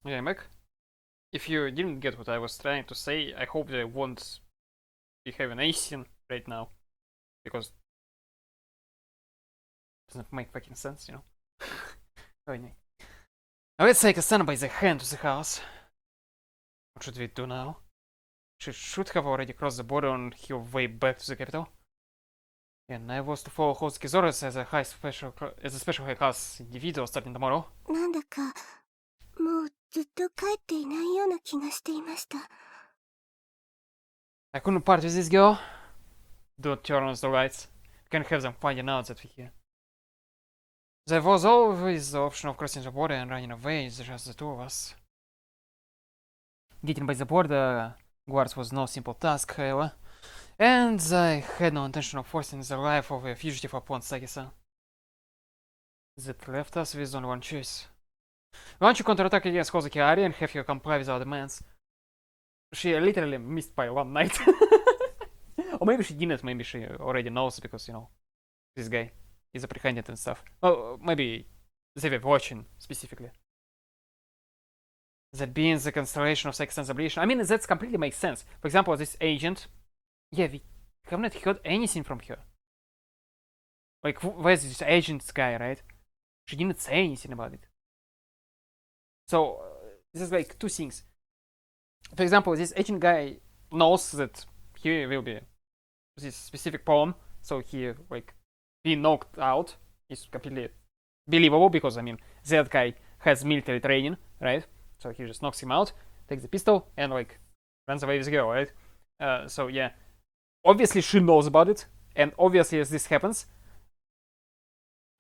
Yeah, Mac. If you didn't get what I was trying to say, I hope they won't be having a scene right now. Because it doesn't make fucking sense, you know? Oh, no. Now let's take a son by the hand to the house. What should we do now? She should have already crossed the border on her way back to the capital. And I was to follow Hosuke's orders as a special high class individual starting tomorrow. なんだかもうずっと帰っていないような気がしていました。I couldn't part with this girl. Don't turn on the lights. Can't have them finding out that we're here. There was always the option of crossing the border and running away, it's just the two of us. Getting by the border guards was no simple task, however, and I had no intention of forcing the life of a fugitive upon Sagi-san. That left us with only one choice. Why don't you counterattack against Hozuki Ari and have her comply with our demands? She literally missed by one night. Or maybe she didn't, maybe she already knows because, you know, this guy is apprehended and stuff. Oh, maybe they were watching specifically. That being the constellation of Sagi-san's oblation. I mean, that completely makes sense. For example, this agent. Yeah, we have not heard anything from her. Like, where's this agent guy, right? She didn't say anything about it. So, this is like two things. For example, this agent guy knows that he will be this specific poem, so he, like, being knocked out is completely believable because, I mean, that guy has military training, right? So he just knocks him out, takes the pistol, and, like, runs away with the girl, right? So, yeah. Obviously, she knows about it, and obviously, as this happens,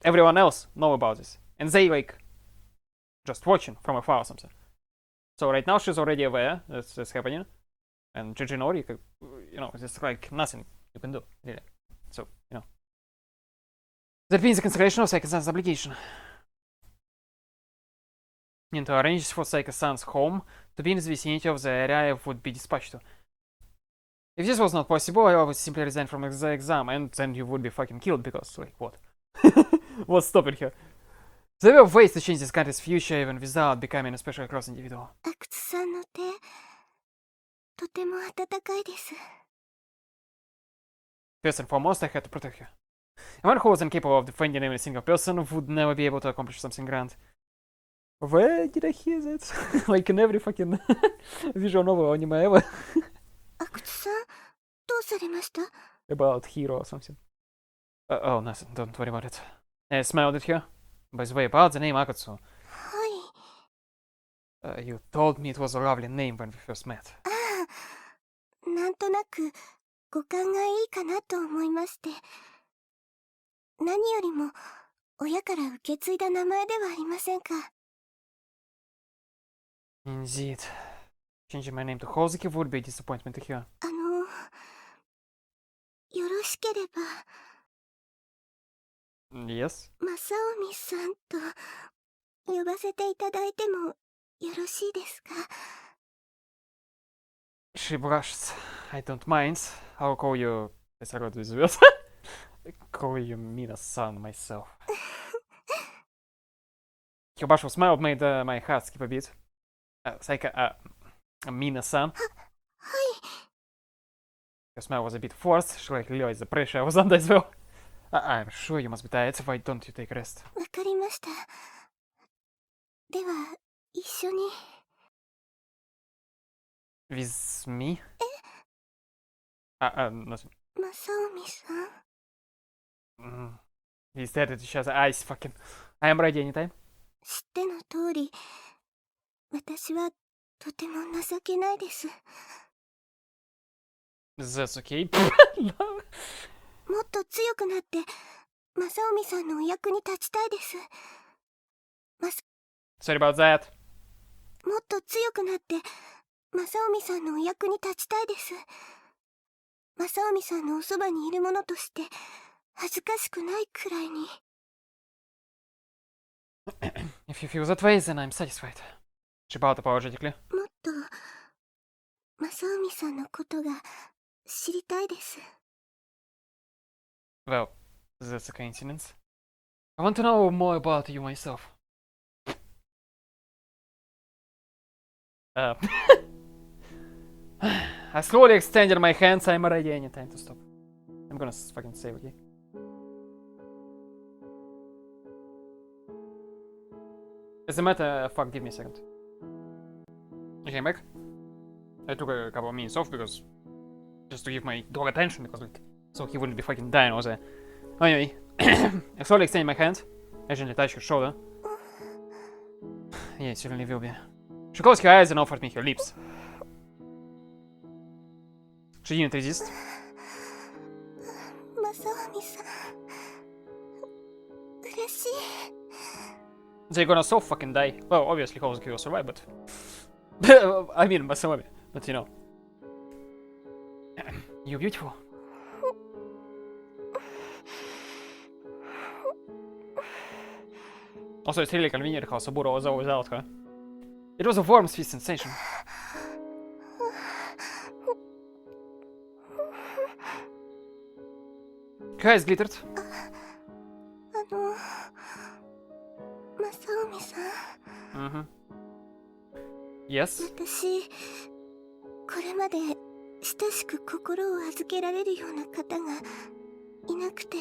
everyone else know about this. And they, like, just watching from afar or something. So right now she's already aware that's happening. And Gigi Nori, you know, there's like nothing you can do, really. So, you know. That means the consideration of Saika-san's obligation. And to arrange for Saika-san's home to be in the vicinity of the area I would be dispatched to. If this was not possible, I would simply resign from the exam, and then you would be fucking killed because, like, what? What's stopping her? There were ways to change this country's future even without becoming a special class individual. 阿久津さんの手、とても温かいです。First and foremost, I had to protect her. A man who was incapable of defending even a single person would never be able to accomplish something grand. Where did I hear that? Like in every fucking visual novel or anime ever. 阿久津さん、どうされました？ About hero or something. Oh, nothing. Don't worry about it. I smiled at her. By the way, about the name Akatsu. はい。You told me it was a lovely name when we first met. ああ、なんとなく語感がいいかなと思いまして。何よりも親から受け継いだ名前ではありませんか。Indeed. Changing my name to Hozuki would be a disappointment to her. よろしければ。Yes? 正臣さんと呼ばせていただいてもよろしいですか？ She blushed. I don't mind. I'll call you. Yes, I got this word. Call you Mina-san myself. Her bashful smile made my heart skip a beat. Saika, Mina-san. はい。Her smile was a bit forced. She like realized the pressure I was under as well. I'm sure you must be tired. Why don't you take a rest? わかりました。では、一緒に。With me? え？ nothing. 正臣さん。He stared at each other's eyes. Fucking. I am ready anytime. 知っての通り、私はとても情けないです。That's okay. もっと強くなって、正臣さんのお役に立ちたいです。Sorry about that. もっと強くなって、正臣さんのお役に立ちたいです。正臣さんのおそばにいる者として、恥ずかしくないくらいに。If you feel that way, then I'm satisfied. She bowed apologetically. もっと、正臣さんのことが知りたいです。Well, that's a coincidence. I want to know more about you myself. Uh, I slowly extended my hands. I'm ready anytime to stop. I'm gonna fucking save, okay? As a matter of fact, give me a second. Okay, I'm back. I took a couple of minutes off because just to give my dog attention because like so he wouldn't be fucking dying or there. Anyway, I slowly extended my hand. I gently touched her shoulder. Yeah, it certainly will be. She closed her eyes and offered me her lips. She didn't resist. Masaomi-san. 嬉しい. They're gonna so fucking die. Well, obviously Hozuki will survive, but I mean Masaomi, but you know. You're beautiful. Also, it's really convenient how Saburo was always out, huh? It was a warm, sweet sensation. Her eyes glittered. マサオミさん。Mm-hmm. Yes? 私、これまで親しく心を預けられるような方がいなくて。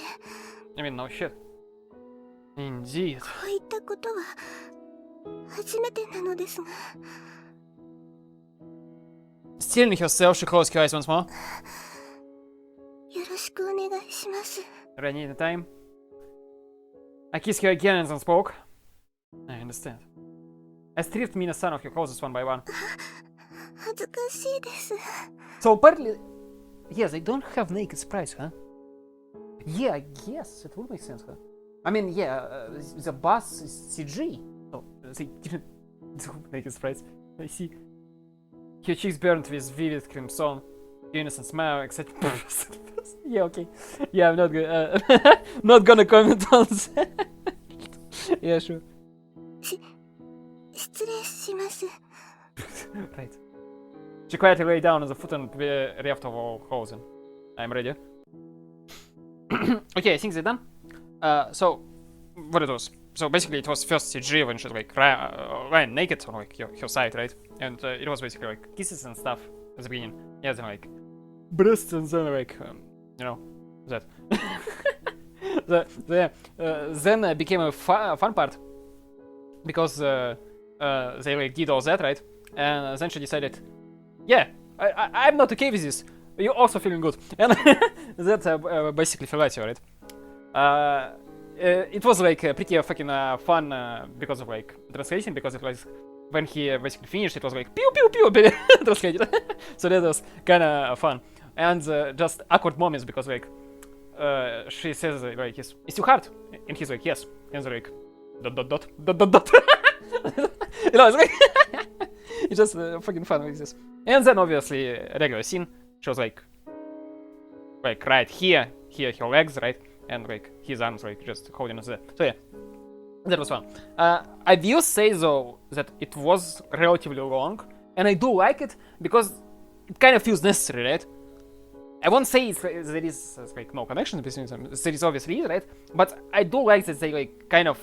I mean, no shit. Indeed. こういったことは初めてなのですが。Stealing herself, she closed her eyes once more. よろしくお願いします。 Ready in the time. I kissed her again and then spoke. I understand. I stripped Mina-san of her clothes one by one. 恥ずかしいです。 So apparently, yeah, they don't have naked sprites, huh? Yeah, I guess it would make sense, huh? I mean, yeah, the bus is CG, so they didn't do naked sprites. I see. Her cheeks burned with vivid crimson. Her innocent smile, except yeah, okay. Yeah, I'm not gonna, not gonna comment on that. Yeah, sure. 失礼します。 Right. She quietly lay down on the foot and reft of all hosen. I'm ready. Okay, I think they're done. So, what it was? So basically, it was first CG when she like ran naked on like her side, right? And it was basically like kisses and stuff at the beginning. Yeah, then like breasts and then like you know that. Then became a fun part because they like did all that, right? And then she decided, yeah, I'm not okay with this. You're also feeling good, and that's basically Felatio, right? It was like pretty fucking fun because of like translation, because it was when he basically finished, it was like pew pew pew translated. So that was kind of fun, and just awkward moments because like she says like it's too hard, and he's like yes, and they're like dot dot dot dot dot dot. You know, it's like it's just fucking fun with this. And then obviously regular scene. She was like right here her legs, right, and like his arms like just holding us there. So yeah, that was fun. I will say though that it was relatively long, and I do like it because it kind of feels necessary, right? I won't say there is like no connection between them. There is obviously, right? But I do like that they like kind of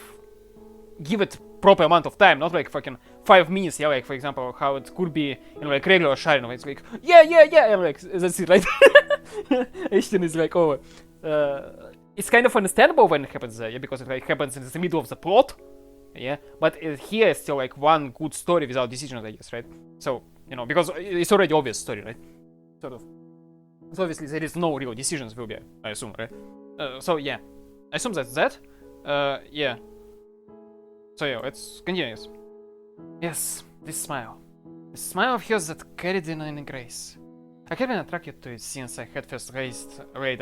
give it proper amount of time, not like fucking 5 minutes, yeah, like for example how it could be in like regular Sharin, it's like yeah, and like that's it, right? Everything is like over. It's kind of understandable when it happens there, yeah, because it like happens in the middle of the plot, yeah, but here is still like one good story without decisions, I guess, right? So, you know, because it's already obvious story, right? Sort of. So obviously there is no real decisions will be, I assume, right? So yeah, I assume that's that. Yeah. So yeah, let's continue. Yes, this smile. The smile of hers that carried in any grace. I had been attracted to it since I had first laid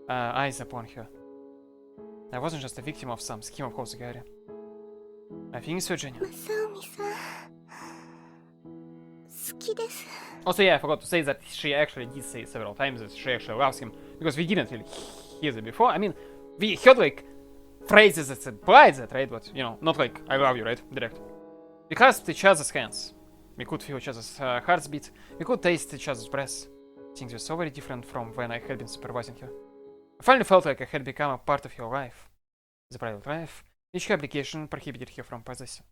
eyes upon her. I wasn't just a victim of some scheme of Hosugari. I think so, genuine. Also, yeah, I forgot to say that she actually did say several times that she actually loves him, because we didn't really hear that before. I mean, we heard like phrases that implied that, right? But, you know, not like I love you, right? Direct. We clasped each other's hands. We could feel each other's hearts beat. We could taste each other's breath. Things were so very different from when I had been supervising her. I finally felt like I had become a part of her life. The private life, which her obligation prohibited her from possessing.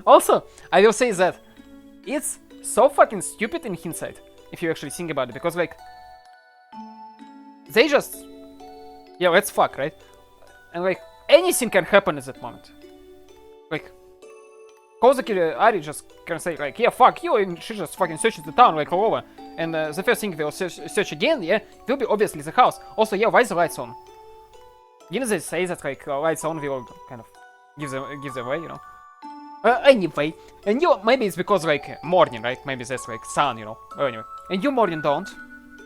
Also, I will say that it's so fucking stupid in hindsight, if you actually think about it, because like they just, yeah, let's fuck, right? And like anything can happen at that moment. Like Kozuki Ari just can say like, yeah, fuck you, and she just fucking searches the town like all over. And the first thing they'll search again, yeah, will be obviously the house. Also, yeah, why is the lights on? Didn't they say that like lights on will kind of give them away, you know? Anyway, and you, maybe it's because like morning, right? Maybe that's like sun, you know. Anyway, and you morning don't.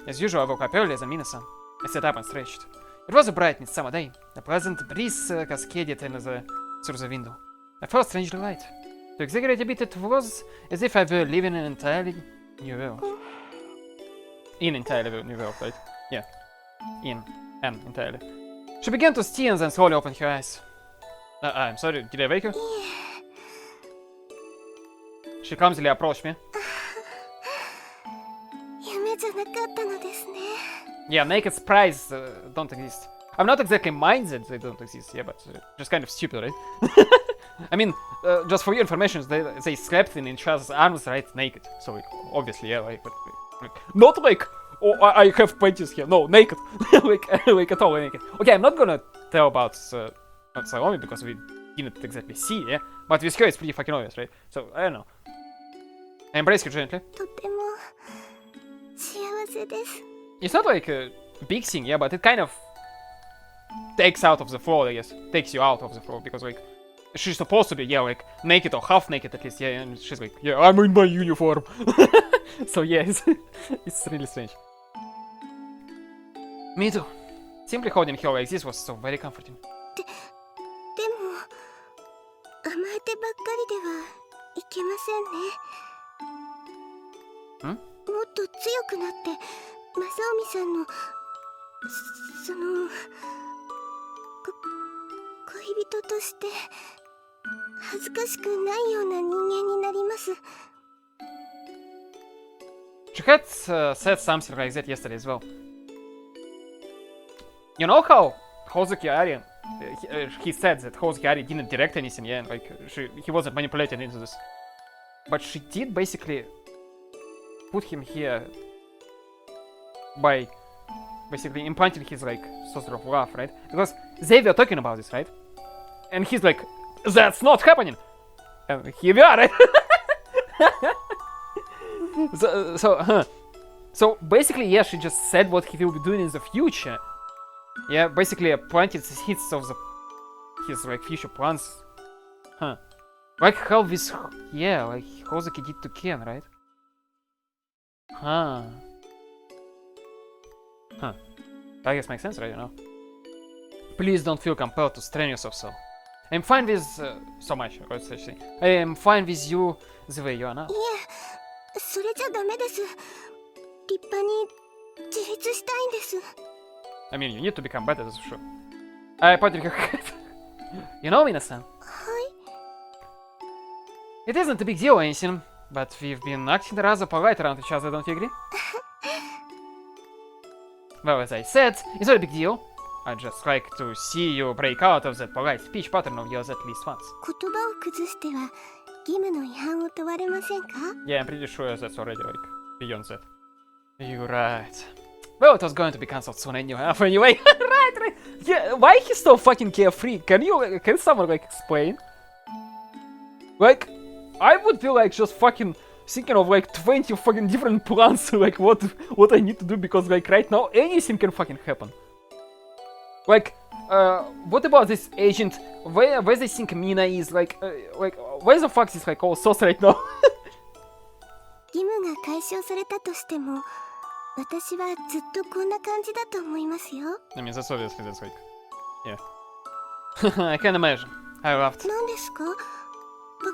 As usual, I woke up earlier than Mina-san. I sat up and stretched. It was a bright midsummer day. A pleasant breeze cascaded through the window. I felt strangely light. To exaggerate a bit, it was as if I were living in an entirely new world. In entirely new world, right? Yeah. In and entirely. She began to stir and then slowly opened her eyes. I'm sorry, did I wake you? She clumsily approached me. Yeah, naked sprites don't exist. I'm not exactly minded they don't exist, yeah, but just kind of stupid, right? I mean, just for your information, they slept in each other's arms, right, naked. So, like, obviously, yeah, like not like, oh, I have panties here. No, naked. like at all naked. Okay, I'm not gonna tell about Masaomi because we didn't exactly see, yeah? But with her, it's pretty fucking obvious, right? So, I don't know. I embrace her gently. It's not like a big thing, yeah, but it kind of takes out of the floor, I guess. Takes you out of the floor, because, like, she's supposed to be, yeah, like, naked or half naked at least, yeah, and she's like, yeah, I'm in my uniform. So, yeah, it's really strange. Me too. Simply holding her like this was so very comforting. Hmm? もっと強くなって正臣さんの恋人として恥ずかしくないような人間になります。 She had said something like that yesterday as well. You know how Hozuki Ari, he said that Hozuki Ari didn't direct anything, yeah, like he wasn't manipulated into this. But she did basically put him here by basically implanting his like sort of love, right? Because they were talking about this, right? And he's like, that's not happening! And here we are, right? So basically, yeah, she just said what he will be doing in the future. Yeah, basically planted the seeds of his like future plans. Huh. Like how this, yeah, like Hozuki did to Ken, right? Huh. Huh. I guess makes sense, right, you know? Please don't feel compelled to strain yourself so. I'm fine with so much, what's actually. I am fine with you the way you are now. いえ、それじゃダメです。立派に自立したいんです。 I mean, you need to become better, that's for sure. I pointed her head. You know, Mina-san. はい。 It isn't a big deal or anything, but we've been acting rather polite around each other, don't you agree? Well, as I said, it's not a big deal. I'd just like to see you break out of that polite speech pattern of yours at least once. 言葉を崩しては義務の違反を問われませんか? Yeah, I'm pretty sure that's already like beyond that. You're right. Well, it was going to be cancelled soon anyway. right. Yeah, why he's so fucking carefree? Can someone like explain? Like, I would be like just fucking thinking of like 20 fucking different plans, like what I need to do, because like right now anything can fucking happen. Like, what about this agent? Where they think Mina is? Like where the fuck is like all sauce right now? 義務が解消されたとしても、私はずっとこんな感じだと思いますよ。 I mean, that's obviously that's like, yeah. I can imagine. I laughed. 何ですか? バ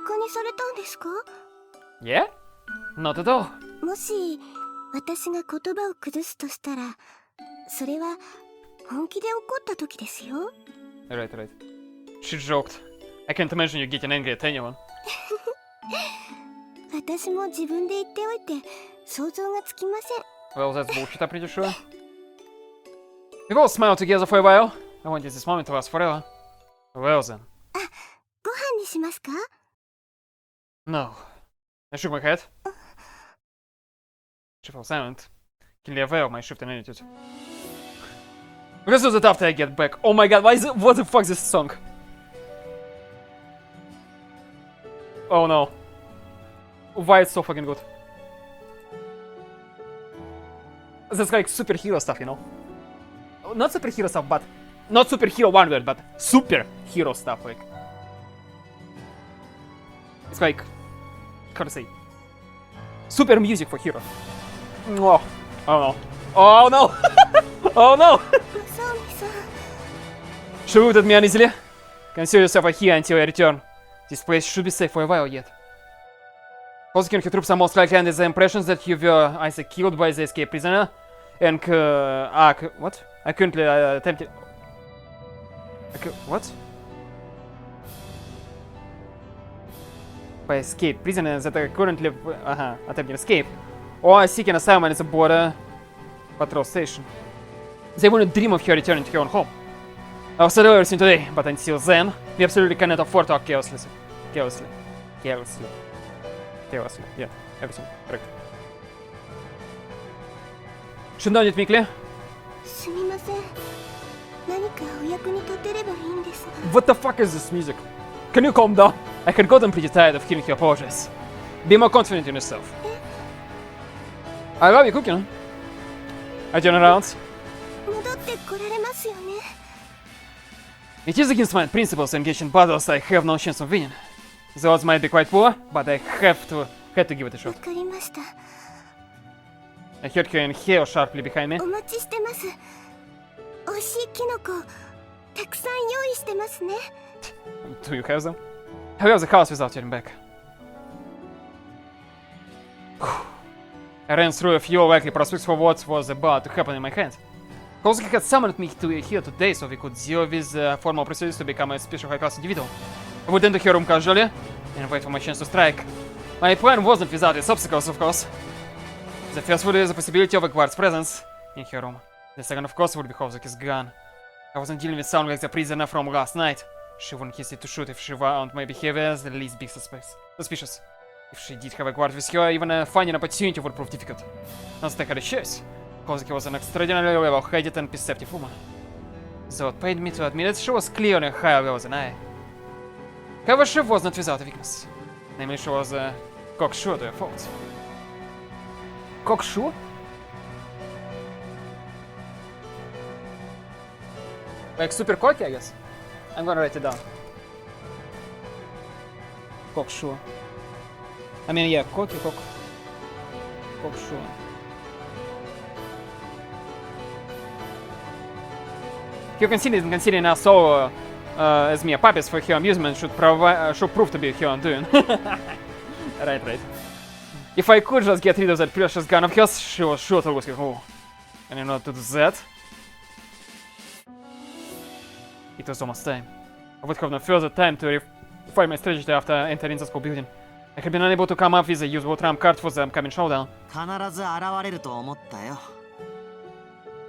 カにされたんですか? Yeah? Not at all. もし私が言葉を崩すとしたら、それは本気で怒った時ですよ。 Right. She joked. I can't imagine you getting angry at anyone. 私も自分で言っておいて想像がつきません。 Well, that's bullshit, I'm pretty sure. We've all smiled together for a while. I wanted this moment to last forever. Well then. ご飯にししますか？ No. I shook my head. She fell silent. Can you aware of my shift in attitude? Let's do that after I get back. Oh my god, why is it? What the fuck is this song? Oh no. Why it's so fucking good? That's like superhero stuff, you know? Not superhero stuff, but... Not superhero one word, but superhero stuff, like... It's like... How to say? Super music for hero. Oh, oh no. Oh no! Oh no! マサオミさん。 Shoot at me uneasily. Conceal yourself here until I return. This place should be safe for a while yet. Prosecuting your troops are most likely under the impression that you were either killed by the escaped prisoner and what? I currently attempted... What? By escaped prisoners that are currently attempting escape or seeking asylum at the border patrol station. They wouldn't dream of her returning to her own home. I'll settle everything today, but until then, we absolutely cannot afford to act carelessly. Yeah, everything, correct. Shut down it, Mikli. すみません。何かお役に立てればいいんですが。 What the fuck is this music? Can you calm down? I had gotten pretty tired of hearing your apologies. Be more confident in yourself. I love you cooking. I turn around. 戻ってこられますよね。 It is against my principles to engage in battles I have no chance of winning. The odds might be quite poor, but I had to give it a わ shot. かりました。 I heard her inhale sharply behind me. お待ちしてます。美味しいキノコたくさん用意してますね。 Do you have them? I left the house without turning back. I ran through a few likely prospects for what was about to happen in my hand. Kozuki had summoned me here today so we could deal with formal procedures to become a special high-class individual. I would enter her room casually and wait for my chance to strike. My plan wasn't without its obstacles, of course. The first would be the possibility of a guard's presence in her room. The second, of course, would be Kozuki's gun. I wasn't dealing with someone like the prisoner from last night. She wouldn't hesitate to shoot if she found my behavior as the least bit suspicious. If she did have a guard with her, even finding an opportunity would prove difficult. Not that I had a choice. Kozuki was an extraordinarily level-headed and perceptive woman. Though it pained me to admit it, she was clearly a higher level than I. However, she was not without a weakness. Namely, she was cocksure to a fault. Cocksure? Like super cocky, I guess. I'm gonna write it down. Cocksure. I mean, yeah, cocky, cocksure. You considering us all as mere puppies for her amusement should prove to be her undoing. Right. If I could just get rid of that precious gun of hers, she was sure to lose her cool. And in order to do that, it was almost time. I would have no further time to refine my strategy after entering the school building. I had been unable to come up with a usable trump card for the upcoming showdown. 必ず現れると思ったよ。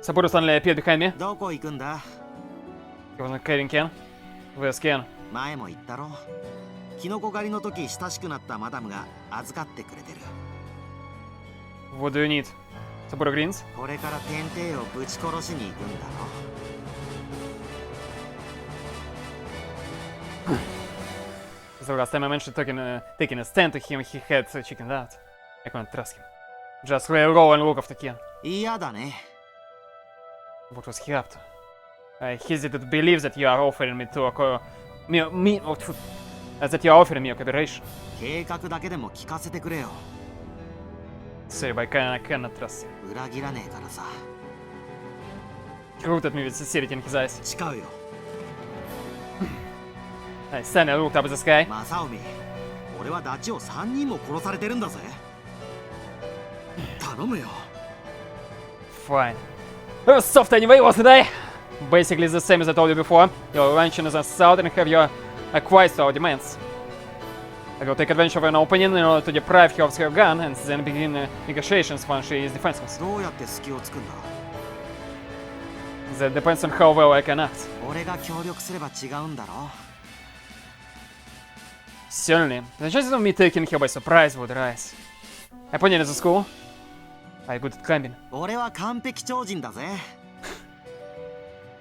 Saburo suddenly appeared behind me. どこ行くんだ？ He wasn't carrying Ken. Where's Ken? 前も言ったろ。キノコ狩りの時親しくなったマダムが預かってくれてる。 What do you need? Saburo grins. これから天帝をぶち殺しに行くんだろ。 The last time I mentioned taking a stand to him, he had chickened out. I couldn't trust him. Just lay low and look after Ken. 嫌だね。 What was he up to? I hesitate to believe that you are offering me to that you are offering me a cooperation. 計画だけでも聞かせてくれよ。 Sorry, but I cannot trust you. 裏切らねえからさ。 He looked at me with sincerity in his eyes. 誓うよ。 I suddenly looked up at the sky. マサオミ、俺はダチを3人も殺されてるんだぜ。頼むよ。 Fine. It was soft anyway, wasn't I? Basically the same as I told you before. Your launching is assault and have your acquiesced to our demands. I will take advantage of an opening in order to deprive her of her gun and then begin negotiations when she is defenseless. どうやって隙をつくんだ？ That depends on how well I can act. 俺が協力すれば違うんだろ。Certainly. The chances of me taking her by surprise would rise. I put you in the school. I good at climbing. 俺は完璧超人だぜ。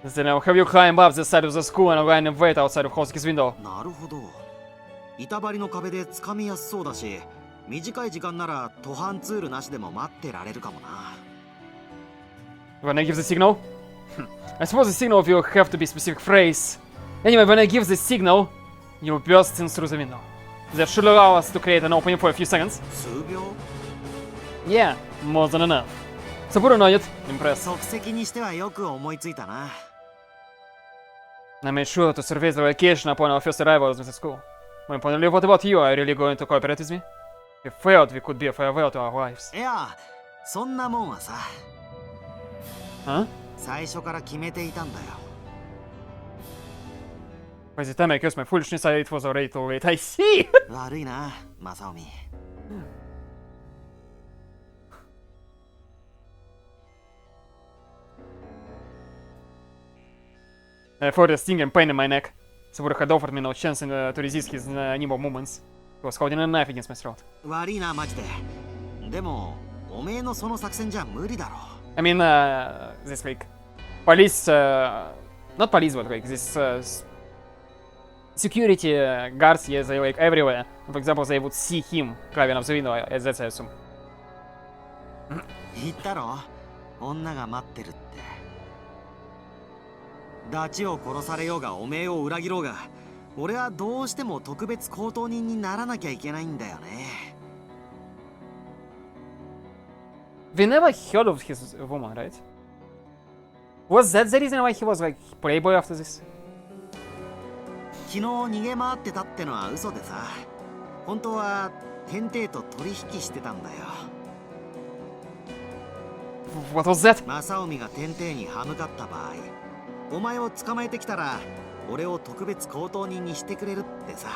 Then I'll have you climb up the side of the school and I'll line and wait outside of Hosuke's window. なるほど。板張りの壁で掴みやすそうだし、短い時間なら途半ツールなしでも待ってられるかもな。When I give the signal? I suppose the signal will have to be a specific phrase. Anyway, when I give the signal, you'll burst in through the window. That should allow us to create an opening for a few seconds. 数秒 Yeah, more than enough. Saburo nodded, impressed. 即席にしてはよく思いついたな。I made sure to survey the location upon our first arrival at the school. More importantly, what about you? Are you really going to cooperate with me? We felt we could be a farewell to our lives. いや、そんなもんはさ。Huh? 最初から決めていたんだよ。 By the time I cursed my foolishness, it was already too late. I see! 悪いな、マサオミ。I felt a sting and pain in my neck. Saburo had offered me no chance to resist his nimble movements. He was holding a knife against my throat. 悪いな、マジで。でも、おめえのその作戦じゃ無理だろ。I mean, this like police, not police, but like this security guards, yes, they like everywhere. For example, they would see him climbing up the window, as that's I assume. 言ったろ、女が待ってるって。ダチを殺されようがおめえを裏切ろうが、俺はどうしても特別公当人にならなきゃいけないんだよね。We never heard of his woman, right? Was that the reason why he was like playboy after this? 昨日逃げ回ってたってのは嘘でさ、本当は天帝と取引してたんだよ。What was that? マサオミが天帝に歯向かった場合、お前を捕まえてきたら俺を特別公当人にしてくれるってさ。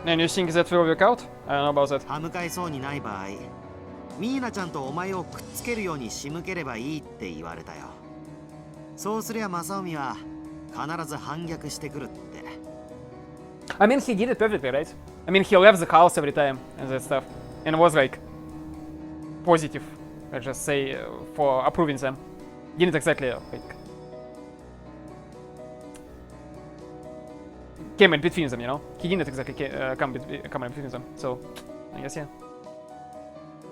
And you think that will work out? I don't know about that. 歯向かいそうにない場合、ミーナちゃんとお前をくっつけるように仕向ければいいって言われたよ。そうすりゃマサオミは必ず反逆してくるって。 I mean, he did it perfectly, right? I mean, he left the house every time and that stuff, and was like positive, let's just say, for approving them. Didn't exactly like came in between them, you know. He didn't exactly come in between them. So, I guess yeah.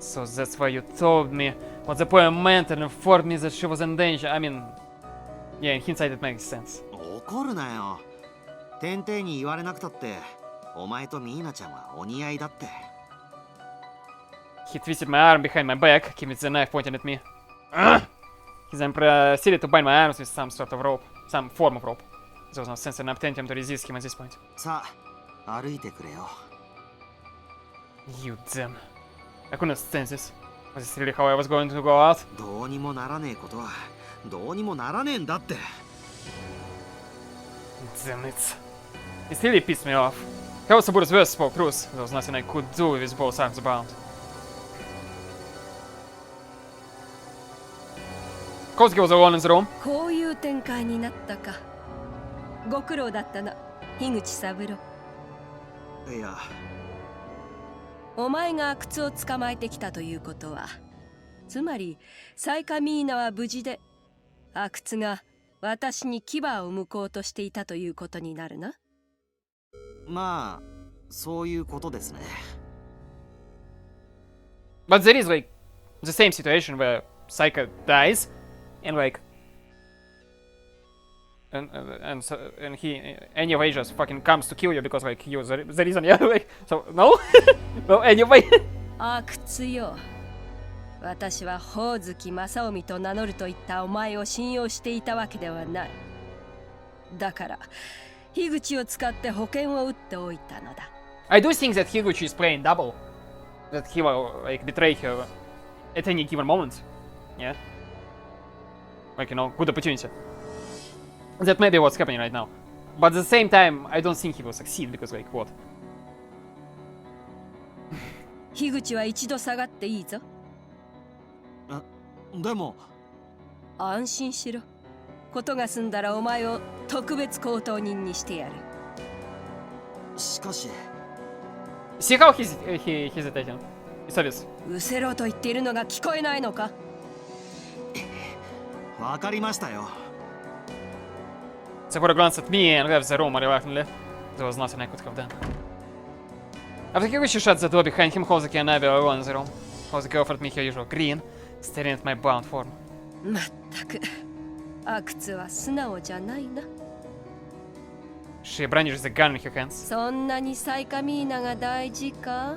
So that's why you told me what the poor meant and informed me that she was in danger. I mean, yeah, in hindsight it makes sense. 怒るなよ。天帝に言われなくたってお前とミーナちゃんはお似合いだって。 He twisted my arm behind my back, keeping the knife pointing at me. He then proceeded to bind my arms with some sort of rope, some form of rope. There was no sense in attempting to resist him at this point. さあ、歩いてくれよ。 You damn. I couldn't stand this. Was this really how I was going to go out? どうにもならねえことはどうにもならねえんだって。 Damn it. It really pissed me off. How Saburo's words spoke truth. There was nothing I could do with both arms bound. Kosuke was alone in the room. こういう展開になったか。ご苦労だったな、樋口三郎。いや、お前が阿久津を捕まえてきたということは、つまりサイカミーナは無事で、阿久津が私に牙を向こうとしていたということになるな。まあそういうことですね。 But there is like the same situation where Saika dies, and like, and he anyway just fucking comes to kill you because like he was the reason. Yeah, like so no, no anyway. 阿久津よ、私は宝月正臣と名乗ると言ったお前を信用していたわけではない。だから樋口を使って保険を打っておいたのだ。I do think that Higuchi is playing double, that he will like betray her at any given moment. Yeah, like you know, good opportunity. That may be what's happening right now. But at the same time, I don't think he will succeed because like what? 樋口は一度下がっていいぞ。でも安心しろ。ことが済んだらお前を特別公当人にしてやる。しかし See how he's hesitating. It's obvious. 失せろと言っているのが聞こえないのか。わかりましたよ。 Sakura glanced at me and left the room reluctantly. There was nothing I could have done. After Higuchi shut the door behind him, Hozuki and I were alone in the room. Hozuki offered me her usual grin, staring at my bound form. まったく阿久津は素直じゃないな。 She brandished the gun in her hands. そんなにサイカミーナが大事か。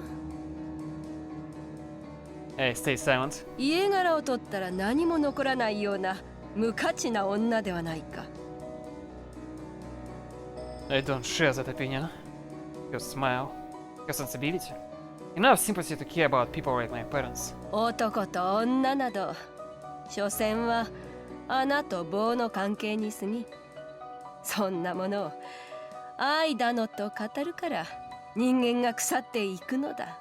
I stayed silent. 家柄を取ったら何も残らないような無価値な女ではないか。 I don't share that opinion. Her smile, her sensibility, enough sympathy to care about people like my parents. 男と女など所詮は穴と棒の関係に過ぎ、そんなものを愛だのと語るから人間が腐っていくのだ。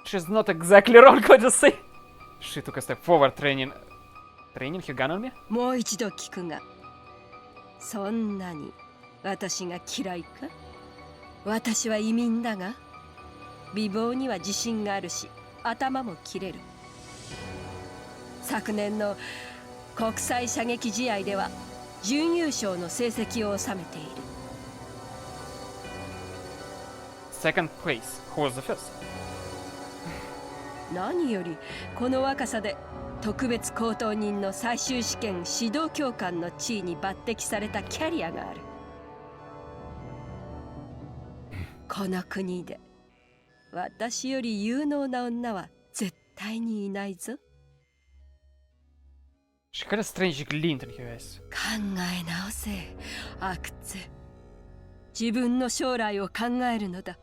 She's not exactly wrong, what you say? She took a step forward, training her gun on me. もう一度聞くが、そんなに私が嫌いか。私は移民だが、美貌には自信があるし、頭も切れる。昨年の国際射撃試合では準優勝の成績を収めている。 Second place. Who was the first? 何よりこの若さで特別高等人の最終試験指導教官の地位に抜擢されたキャリアがある。この国で私より有能な女は絶対にいないぞ。 She had a strange glint in her eyes. 考え直せ、阿久津。自分の将来を考えるのだ。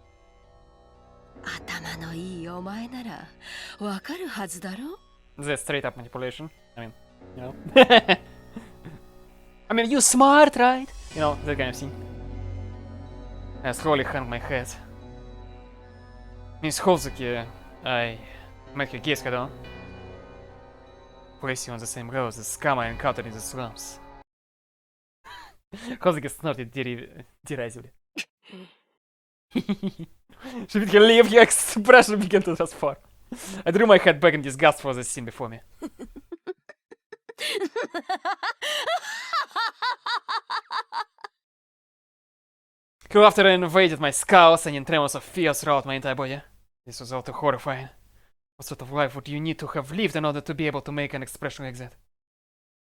頭のいいお前ならわかるはずだろ。 That's straight up manipulation. I mean, you know. I mean, you smart, right? You know, that kind of thing. I slowly hung my head. Miss Hozuki, I made her gaze head on. Placing on the same road as the scum I encountered in the slums. Hozuki snorted derisively. She did leave, her expression began to transform. I drew my head back in disgust for the scene before me. Her laughter invaded my skull, sending tremors of fear throughout my entire body. This was all too horrifying. What sort of life would you need to have lived in order to be able to make an expression like that?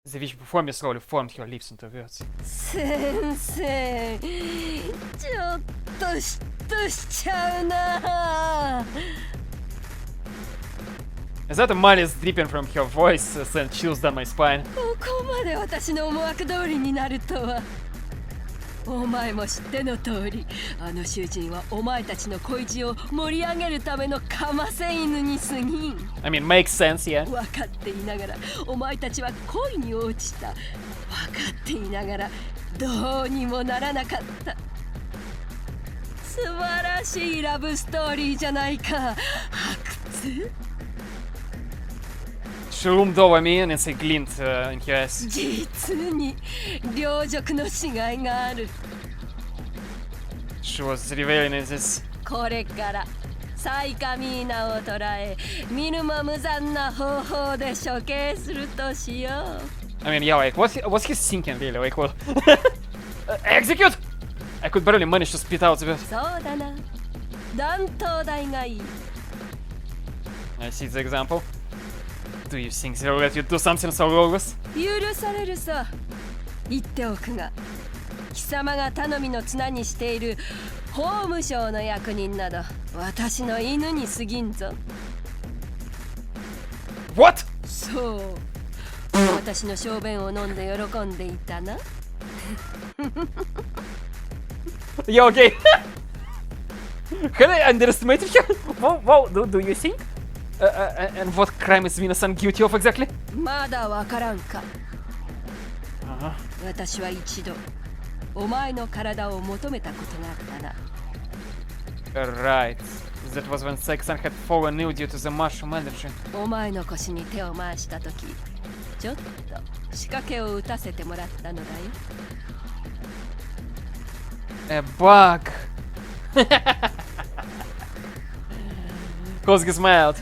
The witch before me slowly formed her lips into words. 先生、ちょっと嫉妬しちゃうな。 As that malice dripping from her voice sent chills down my spine. ここまで私の思惑通りになるとは。お前も知っての通り、あの囚人はお前たちの恋路を盛り上げるためのかませ犬に過ぎん。 I mean, makes sense, yeah. 分かっていながらお前たちは恋に落ちた。分かっていながらどうにもならなかった。素晴らしいラブストーリーじゃないか、阿久津。 She loomed over me and it's a glint in her eyes. 実に両辱の死骸がある。 She was reveling in this. これからサイカミーナを捕らえ、見るも無残な方法で処刑するとしよう。 I mean, yeah, like, what's he thinking, really? Like, what? Execute! I could barely manage to spit out the word. そうだな。断頭台がいい。 I see the example. Do you think they'll let you do something so lawless? 許されるさ。言っておくが、貴様が頼みの綱にしている法務省の役人など私の犬に過ぎんぞ。 What? そう。私の小便を飲んで喜んでいたな。 Yeah, okay. Had I underestimated her? Wow, do you think? And what crime is Minasan guilty of exactly? まだわからんか。私は一度お前の体を求めたことがあったな。 Right. That was when Sexan had fallen ill due to the mushroom allergy. お前の腰に手を回したとき、ちょっと仕掛けを打たせてもらったのだよ。A bug. Kosuke smiled.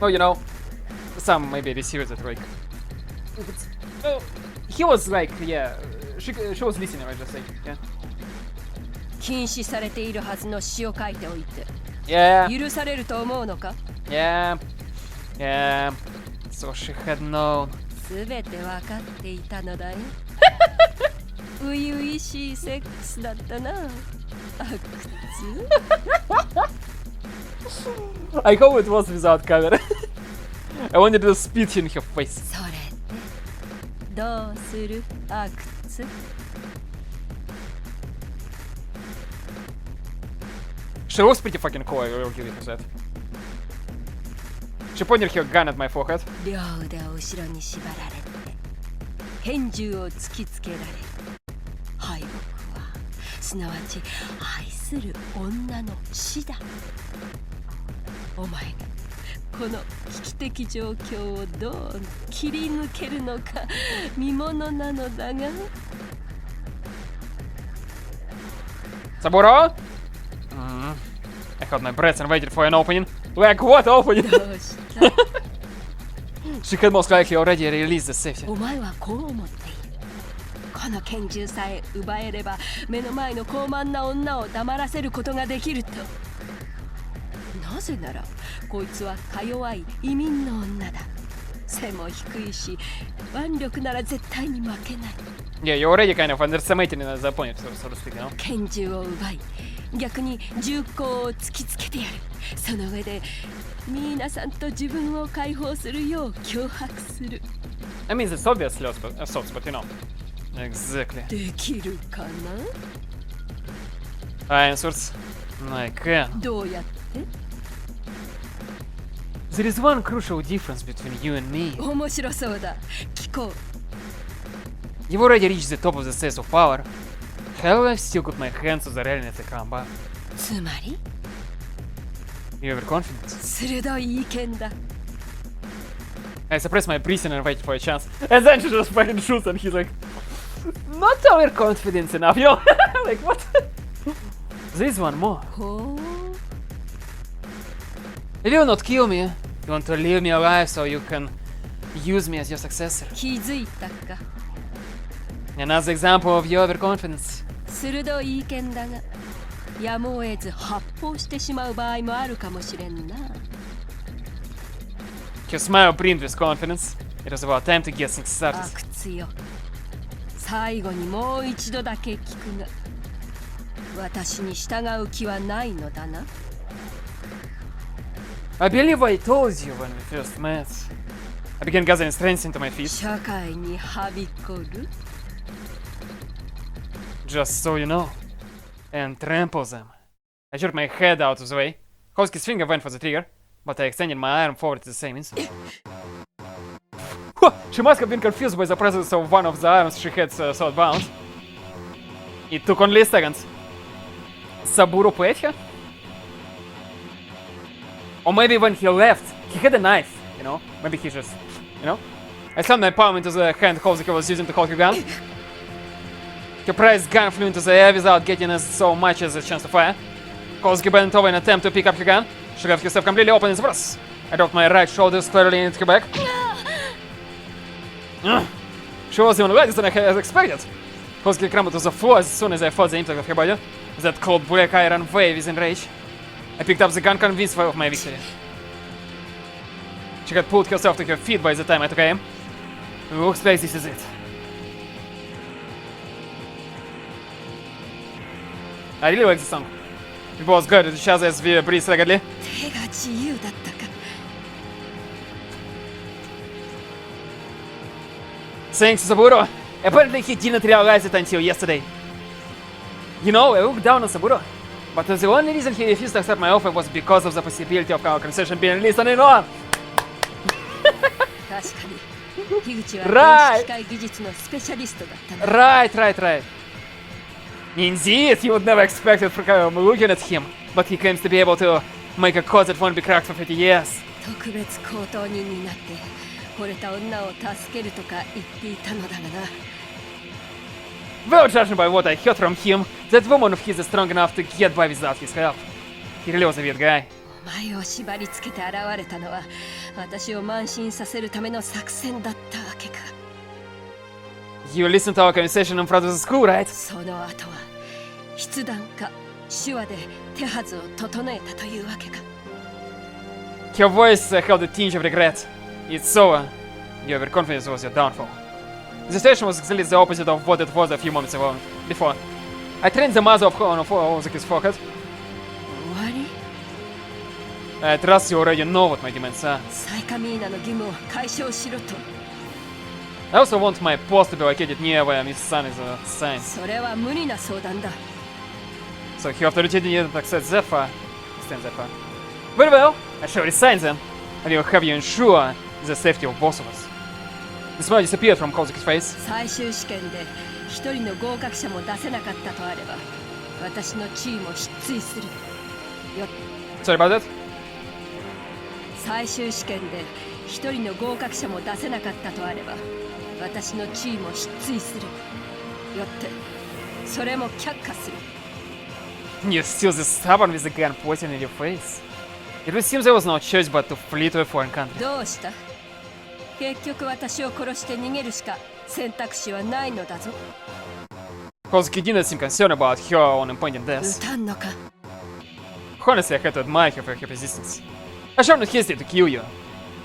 Oh, you know, some maybe receivers that like. Oh, he was like, yeah, she was listening, I just say, yeah. 禁止されているはずの詩を書いておいて Yeah, 許されると思うのか yeah, yeah. So she had known. すべて分かっていたのだよ初々しいセックスだったな阿久津 I hope it was without camera. I wanted to spit in her face. それでどうする阿久津 She was pretty fucking cool, I will give it to that. She pointed her gun at my forehead. 両腕を後ろに縛られて拳銃を突きつけられる敗北はすなわち愛する女の死だお前がこの危機的状況をどう切り抜けるのか見ものなのだが Saburo? I held my breath and waited for an opening. Like what opening? どうした She had most likely already released the safety. お前はこう思っているこの拳銃さえ奪えれば目の前の高慢な女を黙らせることができるとなぜならこいつはか弱い移民の女だ背も低いし腕力なら絶対に負けない Yeah, you already kind of underestimated the opponent, so to speak, you know? 拳銃を奪い逆に銃口を突きつけてやるその上でミーナさんと自分を解放するよう脅迫する I mean, it's obvious soft spot, you know. Exactly. できるかな Answers. I can. どうやって There is one crucial difference between you and me. 面白そうだ聞こう You've already reached the top of the stairs of power. However, I've still got my hands on the railing at the crown bar. つまり You have confidence. 鋭い意見だ I suppressed my breathing and waited for a chance. And then she just fucking shoots and he's like, not overconfident enough, you know? Like, what? There's one more. ほう If you will not kill me, you want to leave me alive so you can use me as your successor. 気づいたか Another example of your overconfidence. 鋭い意見だがやむを得ず発砲してしまう場合もあるかもしれんな Her smile brimmed with confidence. It was about time to get things 阿 started. 久津よ最後にもう一度だけ聞くが私に従う気はないのだな I believe I told you when we first met. I began gathering strength into my feet. 社会にはびこる Just so you know. And trample them. I jerked my head out of the way. Kosuke's finger went for the trigger, but I extended my arm forward at the same instant. She must have been confused by the presence of one of the arms she had southbound. It took only seconds. Saburo played her? Or maybe when he left, he had a knife, you know? Maybe he just, you know? I slammed my palm into the hand Kosuke was using to hold her gun. Her prized gun flew into the air without getting us so much as a chance to fire. Kosuke bent over in an attempt to pick up her gun. She left herself completely open in the process. I dropped my right shoulder squarely into her back. She was even lighter than I had expected. Kosuke crumbled to the floor as soon as I felt the impact of her body. That cold black iron wave is in rage. I picked up the gun, convinced of my victory. She had pulled herself to her feet by the time I took aim. Looks like this is it. I really like the song. We both glared at each other as we breathed raggedly. 手が自由だったか Thanks to Saburo. Apparently he didn't realize it until yesterday. You know, I looked down on Saburo. But the only reason he refused to accept my offer was because of the possibility of our conversation being listened on. 確かに樋口は電子機械技術のスペシャリストだったな Right. Indeed, you would never expect it from looking at him. But he claims to be able to make a code that won't be cracked for 50 years. 特別高等人になって惚れた女を助けるとか言っていたのだがな Well, judging by what I heard from him, that woman of his is strong enough to get by without his help. He really was a weird guy. お前を縛り付けて現れたのは私を慢心させるための作戦だったわけか。 You listened to our conversation in front of the school, right? その後は筆談か手話で手はずを整えたというわけか。 Her voice held a tinge of regret. It's so, your overconfidence was your downfall. The situation was exactly the opposite of what it was a few moments before. I trained the mother of Hozuki's forehead. 終わり？ I trust you already know what my demands are. サイカミーナの義務を解消しろと。 I also want my post to be located near where Miss Sun is assigned. それは無理な相談だ。 So her authority didn't extend that far. Very well, I shall resign then. I will have you ensure the safety of both of us. The smile disappeared from Hozuki's face. 最終試験で一人の合格者も出せなかったとあれば私の地位も失墜する。よ Sorry about that. 最終試験で一人の合格者も出せなかったとあれば私の地位も失墜する。よってそれも却下する。 You're still this stubborn with the gun pointing in your face. It would seem there was no choice but to flee to a foreign country. どうした？結局私を殺して逃げるしか選択肢はないのだぞ。 Hozuki didn't seem concerned about her own impending 撃 death. たんのか？ Honestly, I had to admire her for her persistence. I shall not hesitate to kill you.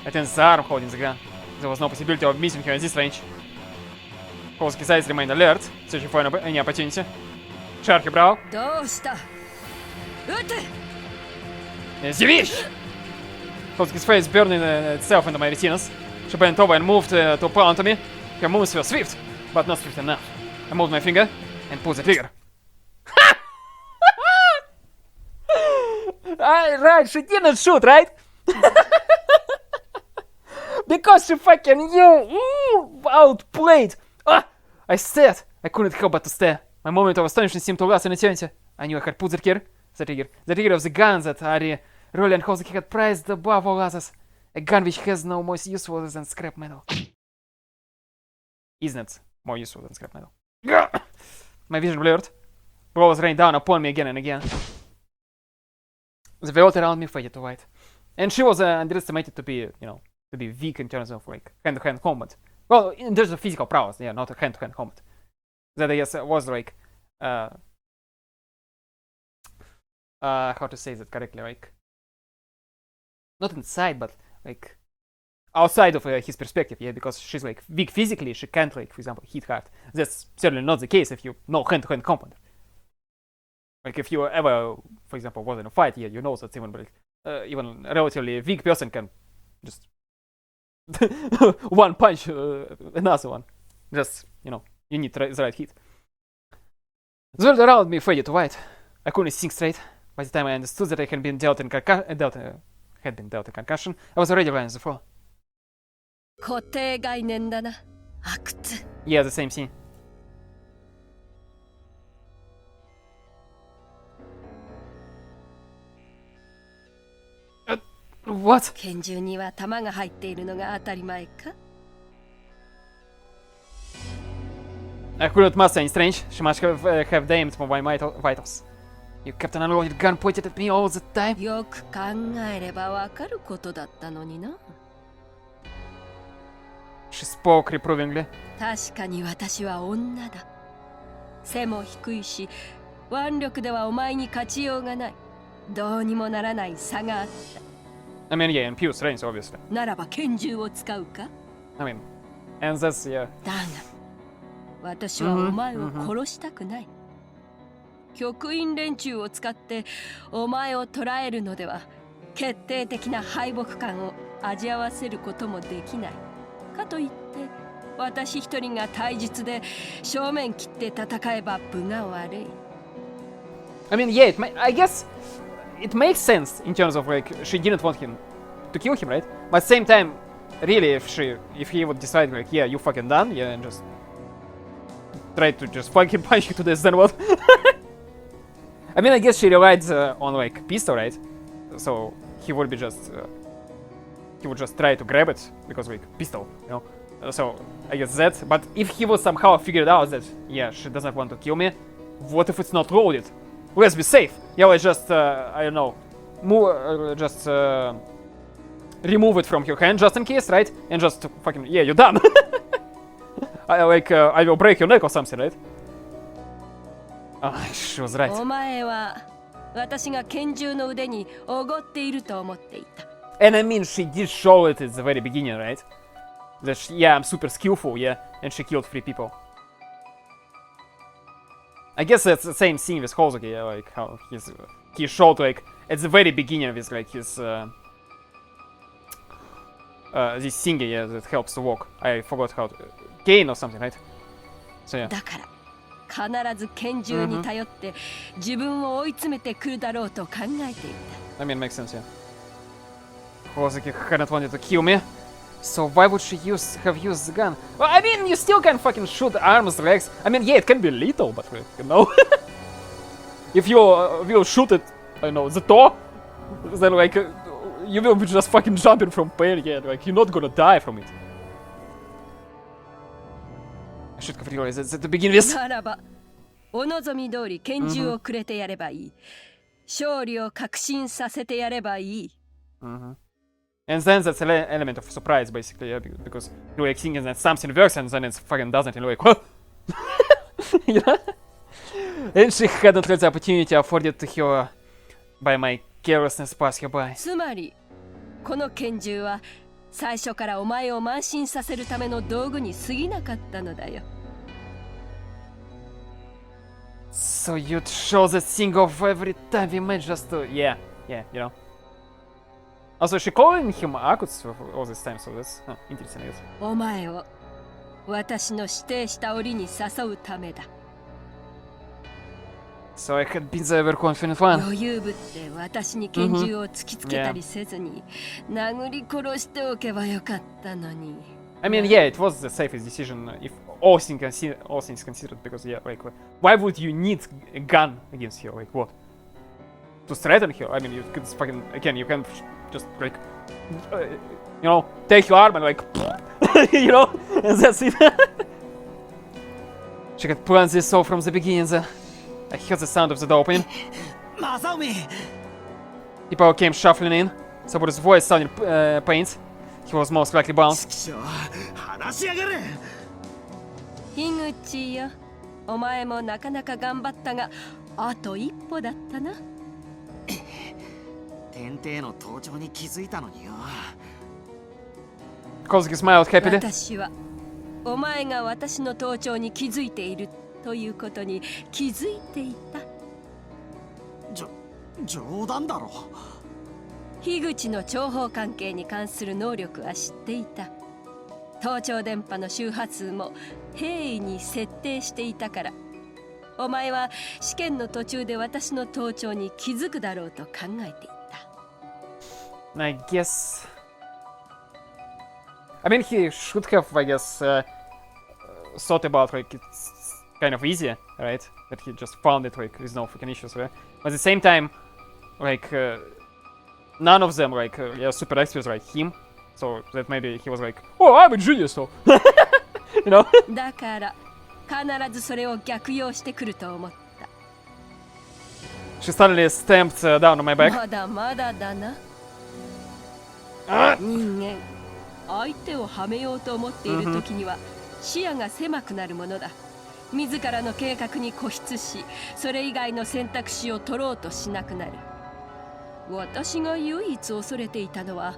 I tensed the arm holding the gun. There was no possibility of missing her in this range. Hozuki's eyes remained alert, searching for any opportunity. Shark her brow. どうした？撃て！ Zvish! Hozuki's face burned itself into my retinas. She bent over and moved to pound to me. Her moves were swift, but not swift enough. I moved my finger and pulled the trigger. Right, she didn't shoot, right? Because she fucking outplayed. I stared. I couldn't help but to stare. My moment of astonishment seemed to last an eternity. I knew I had pulled the trigger of the gun that Ari, Rolly and Hozuki had prized above all others. A gun which has no more useful than scrap metal. Isn't more useful than scrap metal. My vision blurred. Blows rained down upon me again and again. The world around me faded to white. And she was underestimated to be, to be weak in terms of like hand-to-hand combat. Well, in terms of physical prowess, yeah, not hand-to-hand combat. That I guess was like, how to say that correctly, like, not inside, but like outside of his perspective, yeah, because she's like weak physically, she can't like, for example, hit hard. That's certainly not the case if you know hand-to-hand combat. Like if you ever, for example, was in a fight, yeah, you know that even like even a relatively weak person can just one punch another one. Just you need the right hit. The world around me faded to white. I couldn't think straight. By the time I understood that I had been dealt a concussion, I was already lying on the floor. 固定概念だな。阿久津。 Yeah, the same scene. What? 拳銃には弾が入っているのが当たり前か？ I couldn't master any strange. She must have damaged my vitals. You kept an unloaded gun pointed at me all the time. よく考えればわかることだったのにな。 She spoke reprovingly. 確かに私は女だ。背も低いし、腕力ではお前に勝ちようがない。どうにもならない差があった。 I mean, yeah, in pure strength, obviously. ならば拳銃を使うか？ I mean, and that's, yeah. だが、私はお前を殺したくない。局員連中を使ってお前を捕らえるのでは決定的な敗北感を味わわせることもできない。かといって私一人が体術で正面切って戦えば分が悪い。 I mean, yeah, I guess it makes sense in terms of like she didn't want him to kill him, right? But at the same time, really, if he would decide like, yeah, you fucking done, yeah, and just try to just fucking punch you to death, then what? I mean, I guess she relied on like pistol, right? So he would be just he would just try to grab it because like pistol, So I guess that. But if he was somehow figured out that yeah, she doesn't want to kill me, what if it's not loaded? Let's be safe. Yeah, let's just I don't know, remove it from your hand just in case, right? And just fucking yeah, you're done. I will break your neck or something, right? Ah, she was right. お前は私が拳銃の腕におごっていると思っていた。 And I mean, she did show it at the very beginning, right? That yeah, I'm super skillful, yeah, and she killed 3 people. I guess that's the same scene with Hozuki, yeah, like how he showed like at the very beginning with like his this singer, yeah, that helps to walk. I forgot how to, Gain or something, right? So yeah. だから必ず拳銃に頼って自分を追い詰めてくるだろうと考えていた。 I mean, makes sense, yeah. Hozuki hadn't wanted to kill me, so why would she have used the gun? Well, I mean, you still can fucking shoot arms, legs. I mean, yeah, it can be lethal, but you know, if you will shoot it, I know the door, then like you will be just fucking jumping from pain, yeah, like you're not gonna die from it. I should have realized that to begin with. ならばお望み通り拳銃をくれてやればいい。勝利を確信させてやればいい。 And then that's an element of surprise, basically, yeah, because you're like thinking that something works and then it fucking doesn't, and you're like, what? You know? And she hadn't let the opportunity afforded to her by my carelessness pass her by. つまりこの拳銃は最初からお前を慢心させるための道具に過ぎなかったのだよ。 So you'd show the thing off every time we met just to... Yeah, you know. Also, she calling him Akutsu all this time, so that's interesting, I guess. お前を私の指定した檻に誘うためだ。 So I had been the overconfident one. 余裕ぶって私に拳銃を突きつけたりせずに殴り殺しておけばよかったのに。 I mean, yeah, it was the safest decision if all things considered, because yeah, like, why would you need a gun against her? Like, what? To threaten her? I mean, you could fucking, again, you can just, like, you know, take your arm and, like, you know, and that's it. She had planned this all from the beginning. I heard the sound of the door opening. Masaomi! People came shuffling in. Saburu's voice sounded pained. He was most likely bound. 話しやがれ! 樋口よ、お前もなかなか頑張ったが、あと一歩だったな。天帝の盗聴に気づいたのによ。Kozuki smiled happily. 私はお前が私の盗聴に気づいているということに気づいていた。冗談だろ。樋口の諜報関係に関する能力は知っていた。盗聴電波の周波数も平易に設定していたから、お前は試験の途中で私の盗聴に気づくだろうと考えていた。 I guess. I mean, he should have, I guess, thought about like it's kind of easy, right? That he just found it like with no fucking issues, right? But at the same time, like none of them like yeah, super experts like him, so that maybe he was like, oh, I'm a genius, so you know. だから必ずそれを逆用してくると思った。 She suddenly stamped down on my back. まだまだだな。人間、相手をはめようと思っている時には視野が狭くなるものだ。自らの計画に固執し、それ以外の選択肢を取ろうとしなくなる。私が唯一恐れていたのは、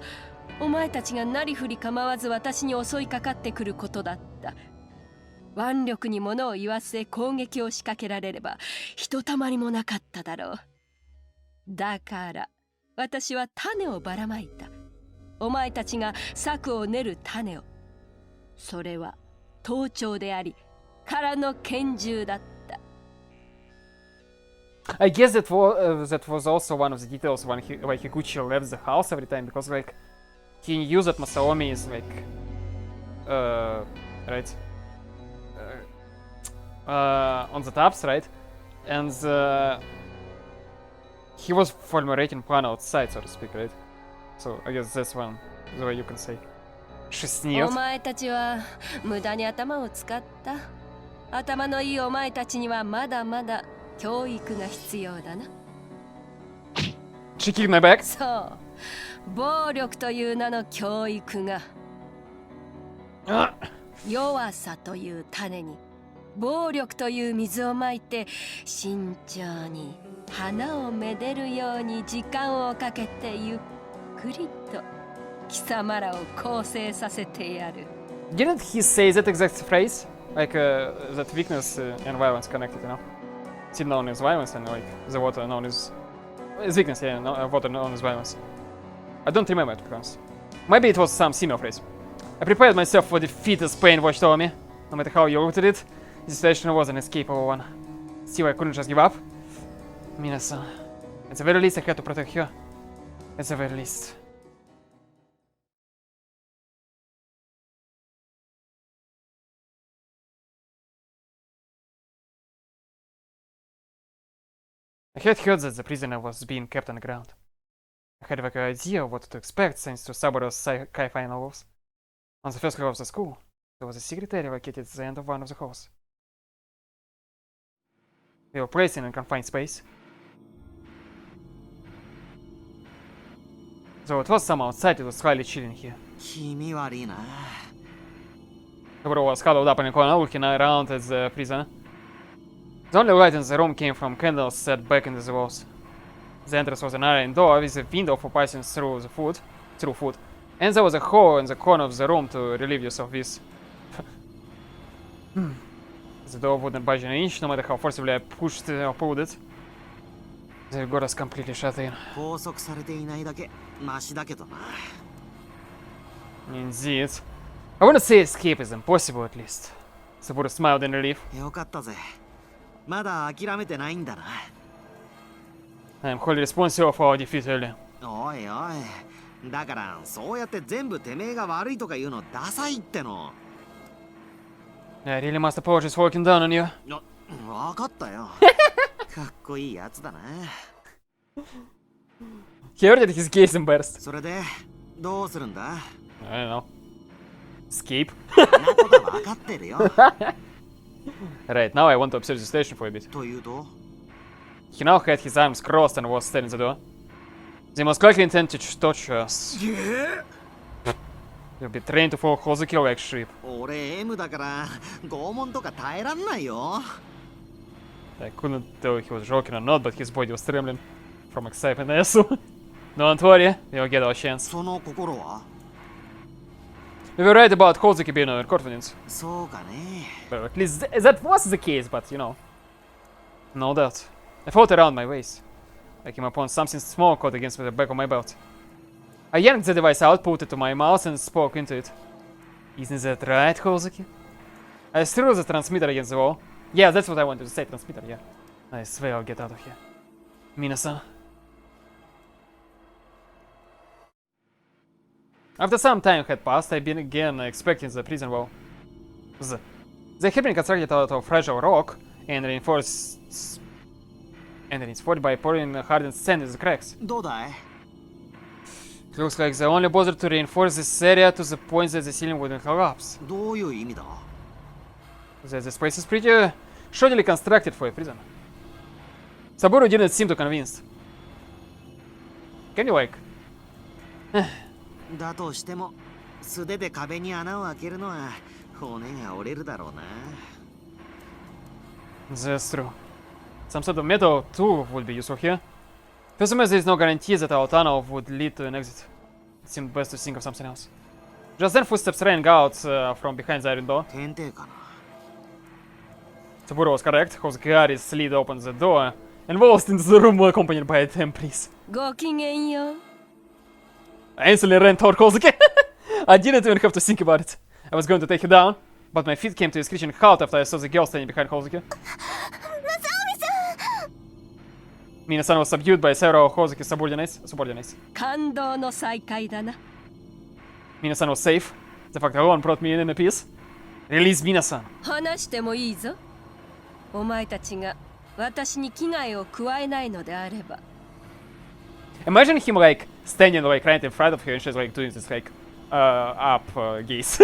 お前たちがなりふり構わず私に襲いかかってくることだった。腕力に物を言わせ攻撃を仕掛けられればひとたまりもなかっただろう。だから私は種をばらまいた。お前たちが策を練る種を。それは盗聴であり空の拳銃だった。 I guess that was also one of the details when Higuchi left the house every time, because like he knew that Masaomi is like right on the tops, right, and he was formulating plan outside, so to speak, right. So I guess that's one the way you can say. Шестнет. お前たちは無駄に頭を使った。頭のいいお前たちにはまだまだ教育が必要だな。 She kicked my back. そう、暴力という名の教育が弱さという種に暴力という水をまいて慎重に花をめでるように時間をかけてゆっくりと貴様らを構成させてやる。 Didn't he say that exact phrase? Like that weakness and violence connected, you know? Seed known as violence and like the water known as weakness, yeah, water known as violence. I don't remember, to be honest. Maybe it was some similar phrase. I prepared myself for defeat as pain washed over me. No matter how you looked at it, the situation was an escapable one. Still, I couldn't just give up. Minasan. At the very least, I had to protect her. At the very least. I had heard that the prisoner was being kept on the ground. I had a vague idea of what to expect thanks to Saburo's sci-fi novels. On the first floor of the school, there was a secret area located at the end of one of the halls. They were placed in a confined space. Though it was some outside, it was slightly chilly in here. 気味悪いな。 Saburo was huddled up in a corner, looking around at the prisoner. The only light in the room came from candles set back into the walls. The entrance was an iron door with a window for passing through food, and there was a hole in the corner of the room to relieve yourself with. The door wouldn't budge an inch, no matter how forcibly I pushed or pulled it. The door was completely shut in. 拘束されていないだけマシだけどな。 Indeed. I wouldn't say escape is impossible, at least. Saburo smiled in relief. よかったぜ。まだ諦めてないんだな。 I am wholly responsible for our defeat earlier. おいおい。だからそうやって全部てめえが悪いとか言うのダサいっての。 I really must apologize for walking down on you. わかったよ。かっこいいやつだな。 He already had his case embarrassed. それでどうするんだ？ I don't know. Escape? そんなことは分かってるよ。 Right, now I want to observe the situation for a bit. というと He now had his arms crossed and was staring at the door. They most likely intend to torture us. You'll be trained to follow Hozuki like sheep. 俺 M だから拷問とか耐えらんないよ。 I couldn't tell if he was joking or not, but his body was trembling from excitement. I assume. Don't worry, we'll get our chance. その心は We were right about Hozuki being our confidence. そうかね。 But at least that was the case, but you know. No doubt. I felt around my waist. I came upon something small caught against the back of my belt. I yanked the device out, put it to my mouth, and spoke into it. Isn't that right, Hozuki? I threw the transmitter against the wall. Yeah, that's what I wanted to say, transmitter, yeah. I swear I'll get out of here. Minasan. After some time had passed, I began expecting the prison wall. They had been constructed out of fragile rock and reinforced by pouring hardened sand in the cracks. どうだい？ It looks like they only bothered to reinforce this area to the point that the ceiling wouldn't collapse. どういう意味だ？ That this place is pretty shoddily constructed for a prison. Saburo didn't seem too convinced. Can you like? だとしても素手で壁に穴を開けるのは骨が折れるだろうな。 That's true. Some sort of metal tool would be useful here. Furthermore, there is no guarantee that our tunnel would lead to an exit. It seemed best to think of something else. Just then, footsteps rang out from behind the iron door. 天帝かな。 Saburo was correct. Hozuki slid open the door and waltzed into the room accompanied by a temptress. ごきげんよう。 I instantly ran toward Hozuki. I didn't even have to think about it. I was going to take her down, but my feet came to a screeching halt after I saw the girl standing behind Hozuki. Minasan was subdued by several Hozuki's subordinates. 感動の再会だな。 Minasan was safe. The fact alone brought me in peace. Release Minasan. 話してもいいぞ。お前たちが私に危害を加えないのであれば。 Imagine him like standing like right in front of her and she's like doing this like up gaze.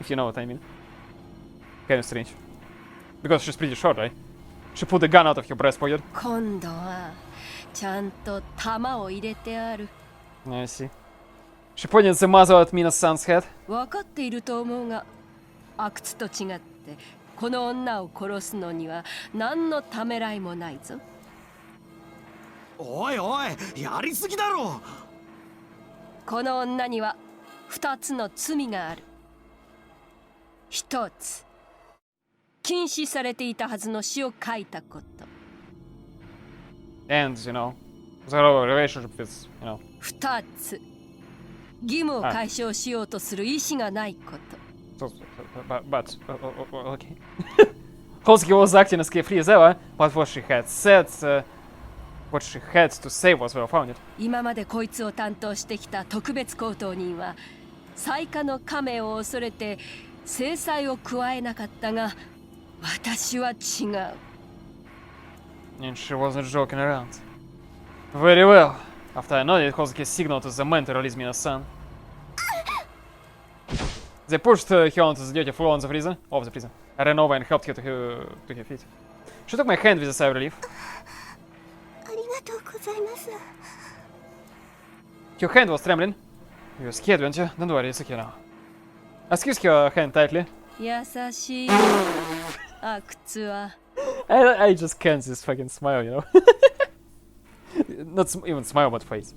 If you know what I mean. Kind of strange. Because she's pretty short, right? She pulled the gun out of her breast pocket. 今度はちゃんと弾を入れてある。 I see. She pointed the muzzle at Mina's-san's head. 分かっていると思うが、阿久津と違ってこの女を殺すのには何のためらいもないぞ。おいおい、やりすぎだろ。この女には2つの罪がある。1つ、禁止されていたはずの詩を書いたこと。 And, you know, the relationship with, you know. 2つ、義務を解消しようとする意思がないこと。But okay. Kosuke was acting as carefree as ever, but what she had said, what she had to say was well founded. 今までこいつを担当してきた特別高等人は災禍の亀を恐れて制裁を加えなかったが、私は違う。 And she wasn't joking around. Very well. After I nodded, Kosuke signaled to the men to release Mina's-san. They pushed her onto the dirty floor of the prison. I ran over and helped her to her feet. She took my hand with a sigh of relief. ありがとうございます。 Her hand was trembling. You were scared, weren't you? Don't worry, it's okay now. I squeezed her hand tightly. 優しい阿久津は。 I just can't this fucking smile, you know? Not even smile, but face.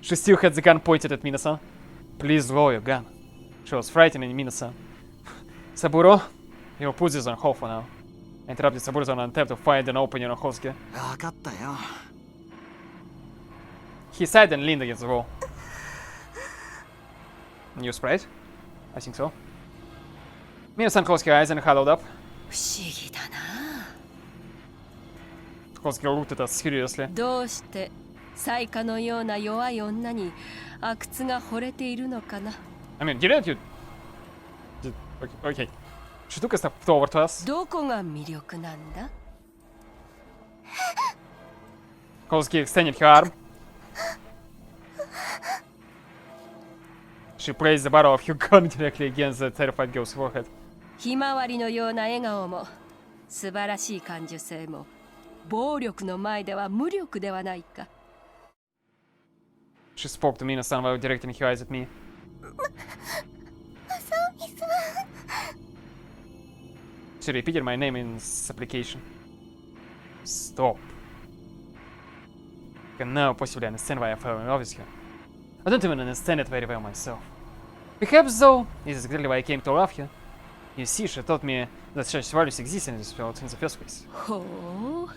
She still had the gun pointed at Minasan. Please lower your gun. She was frightening Minasan. Saburo, you put this on hold for now. I interrupted Saburo's attempt to find an opening on Kosuke. わかったよ。 He sighed and leaned against the wall. You surprised? I think so. Minasan closed her eyes and huddled up. 不思議だな。 Kosuke looked at us curiously. どうして災禍のような弱い女に阿久津が惚れているのかな。 I mean, didn't you... Okay. She took a step forward to us. どこが魅力なんだ。 Kosuke extended her arm. She placed the barrel of her gun directly against the terrified girl's forehead. ひまわりのような笑顔も素晴らしい感受性も暴力の前では無力ではないか。 She spoke to Minasan while directing her eyes at me. マサオミさん。 She repeated my name in supplication. Stop. I can now possibly understand why I fell in love with her. I don't even understand it very well myself. Perhaps, though, this is exactly why I came to love her. You see, she taught me that such values exist in this world in the first place. ほう、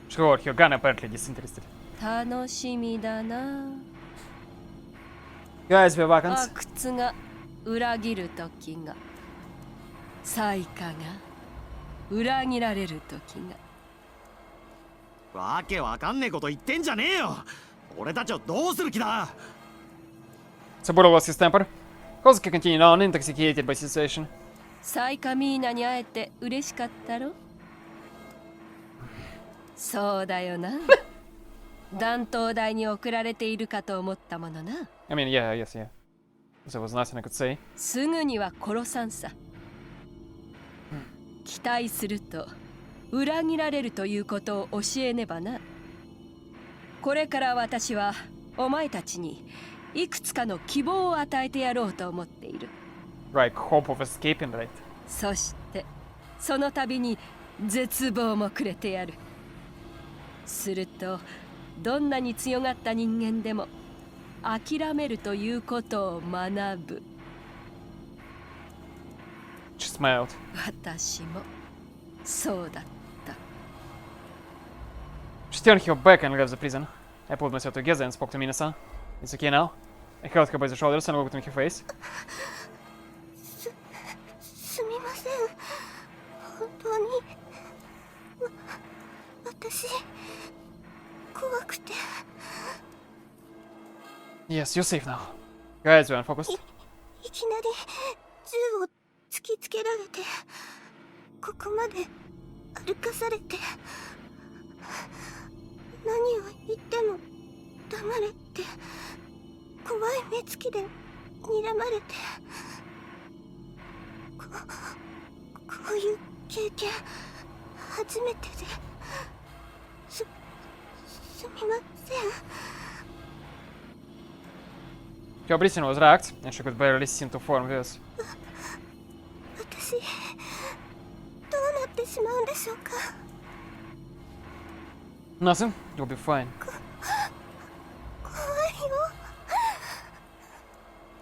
She lowered her gun, apparently disinterested. 楽しみだな。 Your eyes were vacant. 阿久津が裏切る時が、災禍が裏切られる時が。わけわかんねえこと言ってんじゃねえよ。俺たちをどうする気だ。 Saburo lost his temper. Kosuke continued on, intoxicated by the situation. 災禍ミーナに会えて嬉しかったろ。そうだよな。断頭台に送られているかと思ったものな。 I mean, yeah, yes, yeah. There was nothing I could say. すぐには殺さんさ。期待すると裏切られるということを教えねばな。これから私はお前たちにいくつかの希望を与えてやろうと思っている。 Like hope of escaping, right? そしてその度に絶望もくれてやる。するとどんなに強がった人間でも諦めるということを学ぶ。 She smiled. 私もそうだった。 She turned her back and left the prison. I pulled myself together and spoke to Minasan. It's okay now. I held her by the shoulders and looked in her face. すみません。本当に。私怖くて。 Yes, you're safe now. Your eyes were unfocused. いきなり銃を突きつけられて、ここまで歩かされて、何を言っても黙れって怖い目つきで睨まれて、こういう経験初めてで、すみません。 Your breathing was racked, and she could barely seem to form words. 私どうなってしまうんでしょうか。 Nothing, you'll be fine. 怖いよ、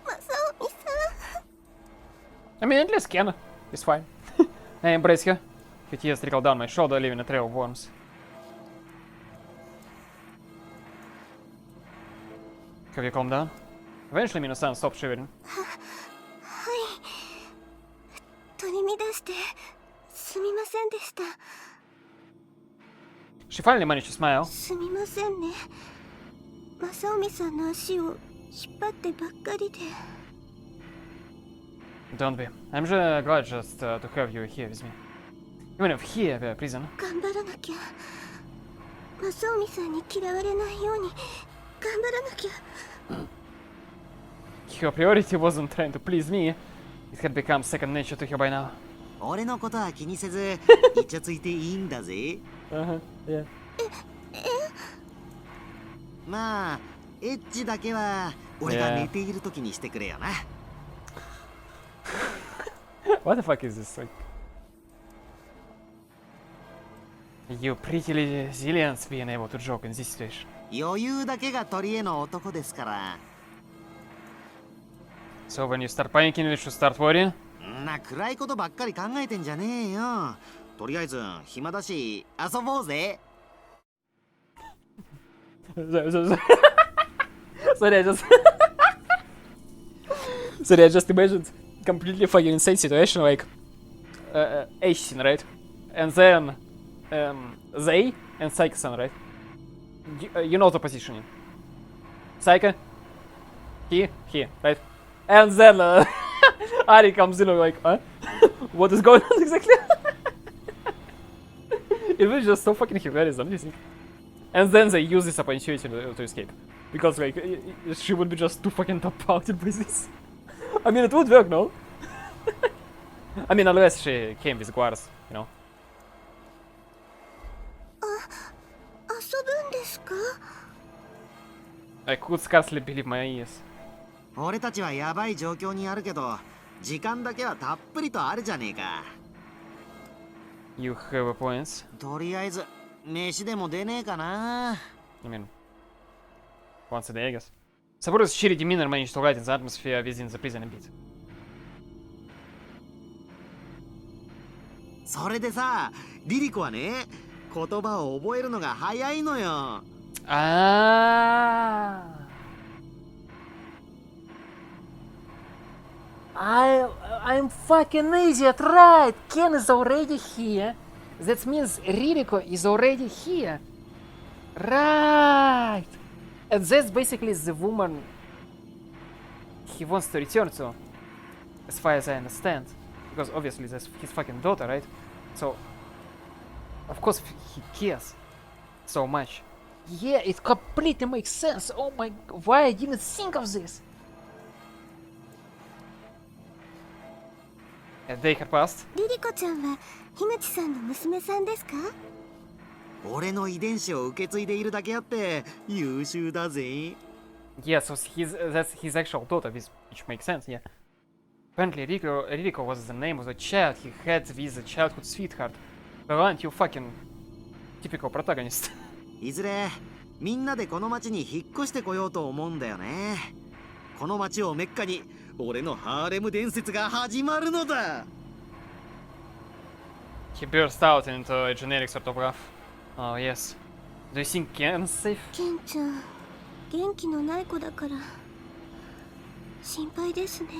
マサオミさん。 I mean, at least Ken is fine. I embrace her. Her tears trickle down my shoulder, leaving a trail of worms. Have you calmed down? Eventually, Mina-san stopped shivering. はい、取り乱してすみませんでした。 She finally managed to smile. すみませんね、マサオミさんの足を引っ張ってばっかりで。 Don't be. I'm glad just to have you here with me. Even if here were a prison. 頑張らなきゃ、マサオミさんに嫌われないように頑張らなきゃ。 Her priority wasn't trying to please me. It had become second nature to her by now. 俺のことは気にせずイチャついていいんだぜ。 Yeah. まあエッチだけは俺が寝ている時にしてくれよな。What the fuck is this? Like, you pretty zillions being able to joke in this situation. 余裕だけが取り柄の男ですから。 So when you start panicking, you should start worrying. んな暗いことばっかり考えてんじゃねえよ。とりあえず暇だし遊ぼうぜ。Sorry, I just sorry, I just imagined completely fucking insane situation, like Aishin, right? And then they and Saika-san, right? You know the positioning. Saika, he, right? And then Ari comes in and like, huh? What is going on exactly? It was just so fucking hilarious, don't you think? And then they use this opportunity to escape. Because like, she would be just too fucking top-outed by this. I mean, it would work, no? I mean, unless she came with guards, you know? 遊ぶんですか？ I could scarcely believe my ears. 俺たちはやばい状況にあるけど時間だけはたっぷりとあるじゃねえか。 You have points. とりあえず飯でも出ねえかな。 I mean, once a day, I guess. Saburo's cheery demeanor managed to lighten the atmosphere within the prison a bit. それでさ、リリコはね、言葉を覚えるのが早いのよ。Ah. I'm fucking idiot, right? Ken is already here. That means Ririko is already here. Right. And that's basically the woman he wants to return to, as far as I understand. Because obviously that's his fucking daughter, right? So, of course he cares so much. Yeah, it completely makes sense. Oh my, why I didn't think of this? A day had passed. リリコちゃんは樋口さんの娘さんですか？俺の遺伝子を受け継いでいるだけあって優秀だぜ。 Yeah, so that's his actual daughter, which makes sense, yeah. Apparently Ririko was the name of the child he had with a childhood sweetheart. Well, aren't you fucking typical protagonist? いずれみんなでこの町に引っ越してこようと思うんだよね。この町をメッカに俺のハーレム伝説が始まるのだ。 He burst out into a generic sort of laugh. Oh yes. Do you think Ken's safe? ケンちゃん元気のない子だから心配ですね。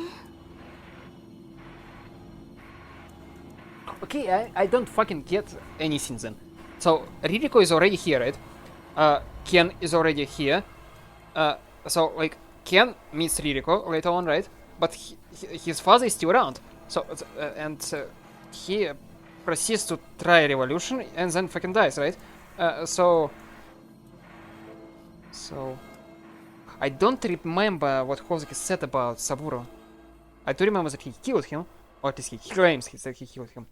Okay, I don't fucking get anything then. So Ririko is already here, right? Ken is already here. So like Ken meets Ririko later on, right? But his father is still around. So he proceeds to try a revolution and then fucking dies, right? So I don't remember what Hozuki said about Saburo. I do remember that he killed him, or at least he claims he said he killed him.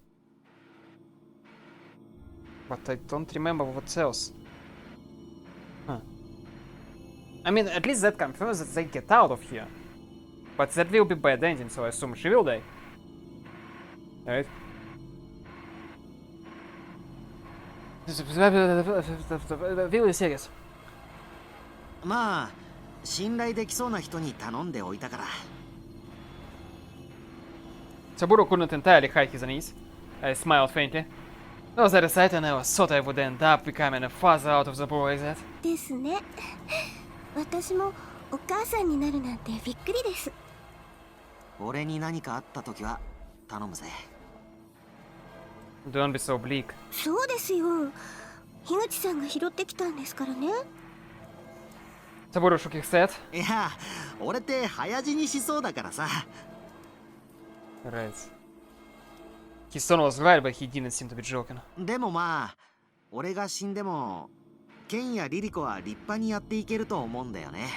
But I don't remember what else. Huh. I mean, at least that confirms that they get out of here. But that will be bad ending, so I assume she will die. Right? Really serious. まあ信頼できそうな人に頼んでおいたから。 Saburo couldn't entirely hide his unease. I smiled faintly. Was that a sight? I never thought I would end up becoming a father out of the blue like that. ですね。私もお母さんになるなんてびっくりです。俺に何かあった時は頼むぜ。 Don't be so bleak. そうですよ。樋口さんが拾ってきたんですからね。Saburo shook his head. いや俺って早死にしそうだからさ。 Right. His tone was right, but he didn't seem to be joking. でもまあ俺が死んでもケンやリリコは立派にやっていけると思うんだよね。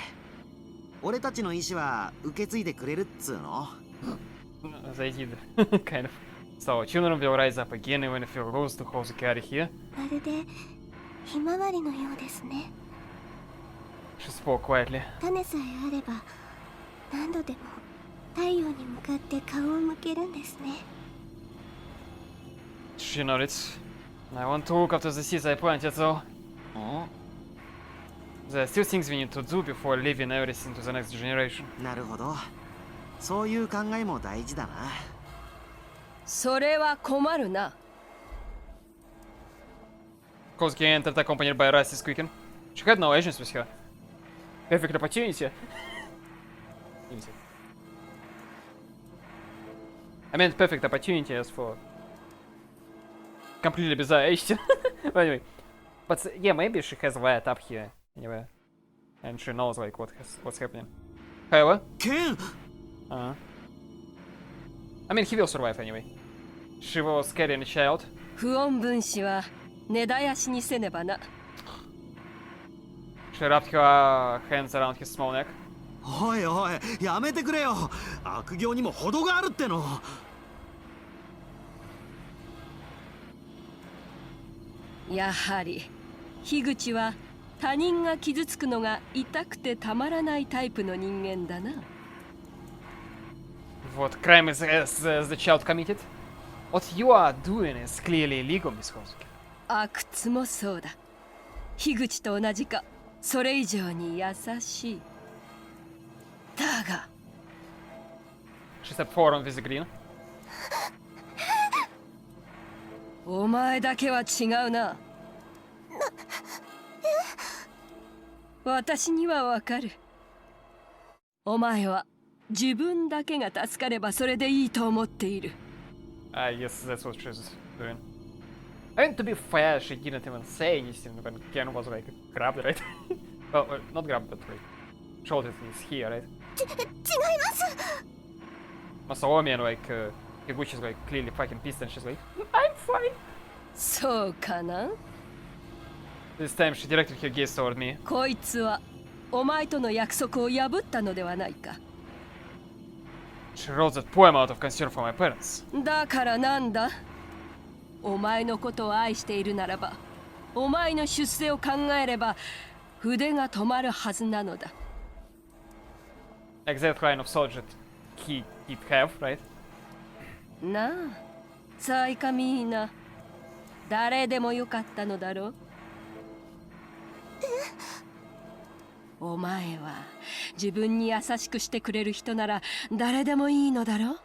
俺たちの意志は受け継いでくれるっつうの。 They did. Kind of. So, children will rise up again even if you lose to Hozuki out of here. まるでひまわりのようですね。 She spoke quietly. 種さえあれば何度でも太陽に向かって顔を向けるんですね。 She nodded. I want to look after the seeds I planted, though. お There are still things we need to do before leaving everything to the next generation. なるほど。そういう考えも大事だな。それは困るな。 Kozuki entered accompanied by Rusty squeaking. She had no agents with her. Perfect opportunity. I meant perfect opportunity as for completely bizarre agent. But anyway, but yeah, maybe she has light up here anyway, and she knows like what's happening. However, ケン I mean he will survive anyway. She was carrying a child. 不穏分子は根絶やしにせねばな。 She wrapped her hands around his small neck. おいおいやめてくれよ。悪行にも程があるっての。やはり樋口は他人が傷つくのが痛くてたまらないタイプの人間だな。 What crime is the child committed? What you are doing is clearly illegal, Miss Kozuki. 阿久津もそうだ。樋口と同じかそれ以上に優しい。だが She stepped forward with the green. お前だけは違うな。私にはわかる。お前は自分だけが助かればそれでいいと思っている。I guess that's what she's doing. I mean, to be fair, she didn't even say anything when Ken was like grabbed, right? Well, not grabbed, but like showed his here, right? 違います。 Masaomi and like Higuchi's like clearly fucking pissed, and she's like, I'm fine. そうかな。 This time she directed her gaze toward me. こいつはお前との約束を破ったのではないか。 She wrote that poem out of concern for my parents. だからなんだ。お前のことを愛しているならば、お前の出世を考えれば筆が止まるはずなのだ。 Exact kind of soldier he did have, right? なあ、サイカミーナ、誰でもよかったのだろう。お前は自分に優しくしてくれる人なら誰でもいいのだろう。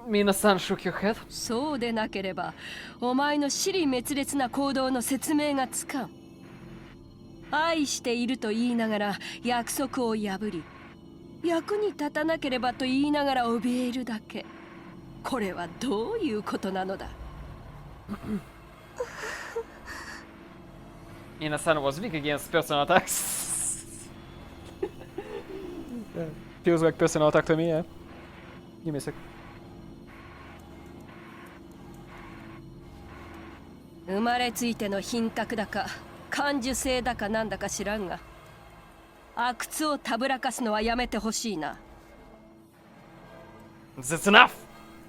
Mina-san shook her head. そうでなければお前の支離滅裂な行動の説明がつかん。愛していると言いながら約束を破り、役に立たなければと言いながら怯えるだけ。これはどういうことなのだ。Mina-san was weak against personal attacks. Feels like personal attack to me, yeah. Give me a sec. 生まれついての品格だか感受性だかなんだか知らんが、阿久津をたぶらかすのはやめてほしいな。That's enough!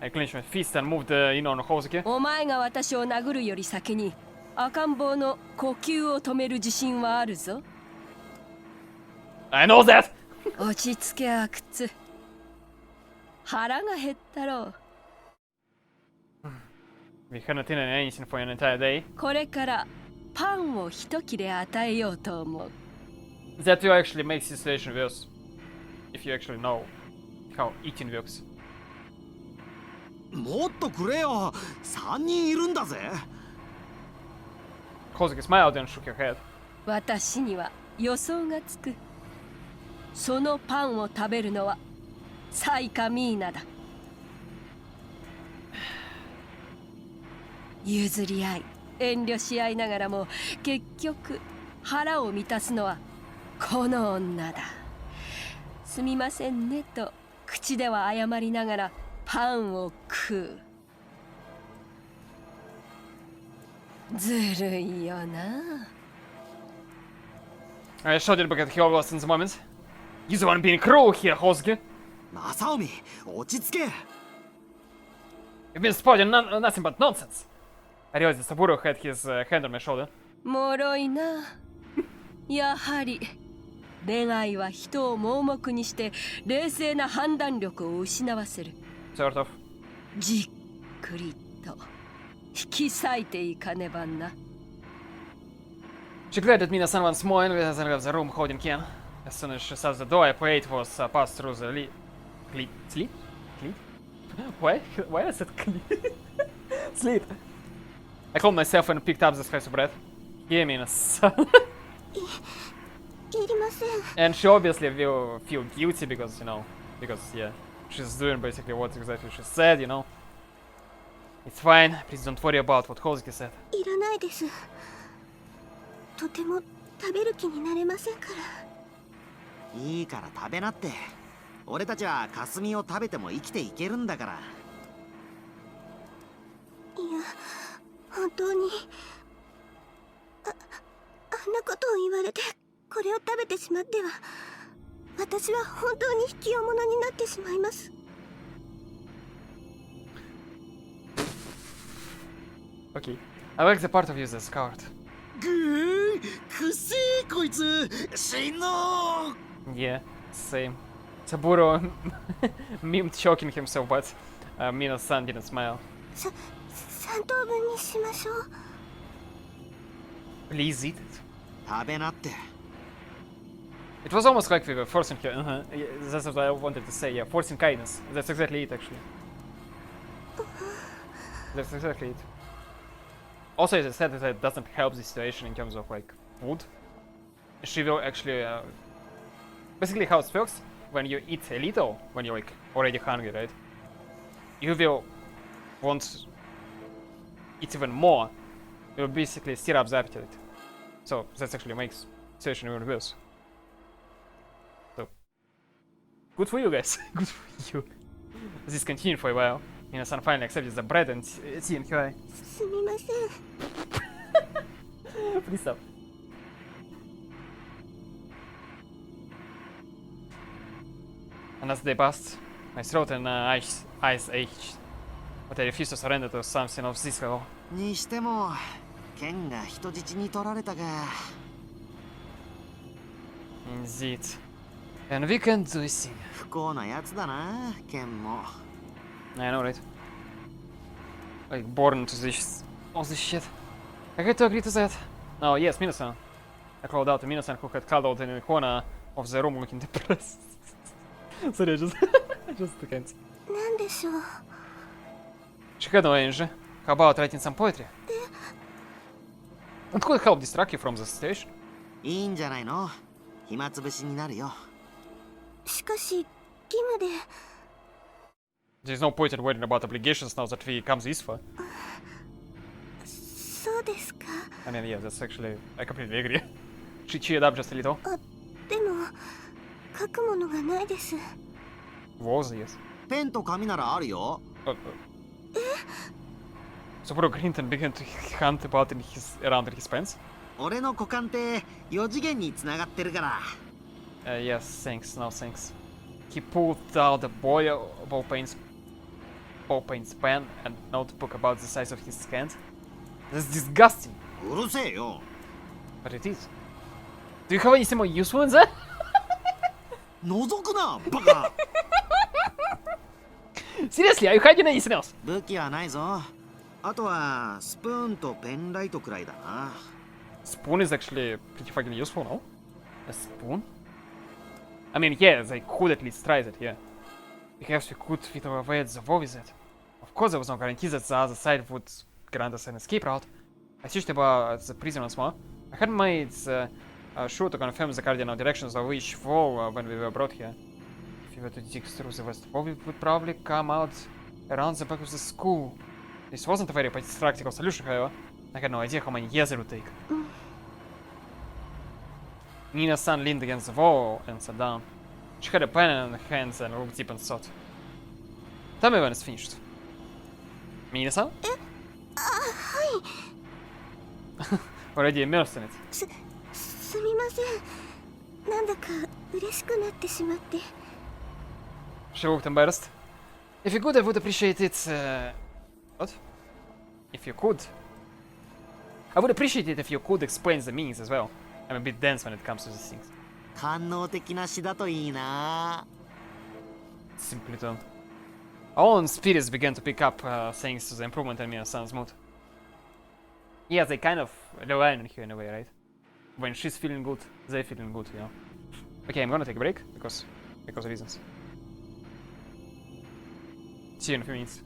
I clenched my fist and moved, on Hosuke. お前が私を殴るより先に赤ん坊の呼吸を止める自信はあるぞ。I know that! 落ち着け阿久津。腹が減ったろう。We hadn't eaten anything for an entire day. これからパンを一切れ与えようと思う。That will actually make the situation worse. If you actually know how eating works. もっとくれよ。3人いるんだぜ。Hosuke smiled and shook her head. 私には予想がつく。そのパンを食べるのはサイかミーナだ。譲り合い遠慮し合いながらも結局腹を満たすのはこの女だ。すみませんねと口では謝りながらパンを食う。ずるいよな。I shouted back at Hyogo in the moment. You're the one being cruel here, Hosuke. マサオミ、落ち着け。 You've been spouting nothing but nonsense. I realized that Saburo had his hand on my shoulder. もろいな。やはり恋愛は人を盲目にして冷静な判断力を失わせる。Sort of. じっくりと引き裂いていかねばな。She glared at Mina-san once more and as I left the room holding Ken. As soon as she saw the door, I prayed was passed through the Sleep? Why I said Sleep. I calmed myself and picked up the spicy bread. Here, Mina-san. いりません。 And she obviously will feel guilty because, yeah, she's doing basically what exactly she said, It's fine, please don't worry about what Hosuke said. いらないです。とても食べる気になれませんから。いいから食べなって。俺たちは霞を食べても生きていけるんだから。いや、本当にあんなことを言われてこれを食べてしまっては私は本当に引きを者になってしまいます。Okay. I like the part of you that's coward. ぐー、くせえこいつ。死のう。 Yeah, same. Saburo memed choking himself, but Mina-san didn't smile. 3等分にしましょう。 Please eat it. 食べなって。It was almost like we were forcing her. Yeah, that's what I wanted to say. Yeah, forcing kindness. That's exactly it, actually. That's exactly it. Also, as I said, that doesn't help the situation in terms of like food. She will actually, basically, how it works when you eat a little, when you're like already hungry, right? You will want eat even more. It will basically stir up the appetite. So that actually makes the situation even worse. So good for you guys. Good for you. This continued for a while. Mina-san finally accepted the bread and tea in her eye. すみません。 Please stop. And as they passed, my throat and eyes ached. But I refused to surrender to something of this level. にしても、ケンが人質に取られたが。Indeed. And we can do this. 不幸なやつだな、ケンも。I know, right? Like, born to this, all this shit. I had to agree to that. Oh, yes, Mina-san. I called out to Mina-san, who had cuddled in the corner of the room looking depressed. Sorry, I just can't. なんでしょう。 She had no energy. How about writing some poetry? It could help distract you from the situation. いいんじゃないの。暇つぶしになるよ。しかし義務で。 There's no point in worrying about obligations now that we come this far. そうですか。 I mean, yeah, that's actually, I completely agree. She cheered up just a little. でも書くものがないです。 Was, yes. ペンと紙ならあるよ。Saburo grinned and began to hunt about around in his pants. 俺の股間って4次元に繋がってるから。Yes, thanks, no thanks. He pulled out a ball paints pen and notebook about the size of his hand. That's disgusting. うるせえよ。 But it is. Do you have anything more useful in there? 覗くな、バカ。Seriously, are you hiding anything else? 武器はないぞ。あとはスプーンとペンライトくらいだな。Spoon is actually pretty fucking useful, no? A spoon? I mean, yeah, they could at least try it, yeah. Perhaps we could fit our way at the war with it. Of course, there was no guarantee that the other side would grant us an escape route. I searched about the prison once more. I had made sure to confirm the cardinal directions of each wall when we were brought here. If we were to dig through the west wall, we would probably come out around the back of the school. This wasn't a very practical solution, however. I had no idea how many years it would take. Nina-san leaned against the wall and sat down. She had a pen in her hands and looked deep in thought. Tell me when it's finished. Mina-san? はい。 Already immersed in it. すみません。なんだか嬉しくなってしまって。 She looked embarrassed. If you could, I would appreciate it. What? If you could. I would appreciate it if you could explain the meanings as well. I'm a bit dense when it comes to these things. 官能的な詩だといいな。 Simply done. Our own spirits began to pick up thanks to the improvement in Mina-san's mood. Yeah, they kind of rely on her in a way, right? When she's feeling good, they're feeling good, you know. Okay, I'm gonna take a break because reasons. See you in a few minutes.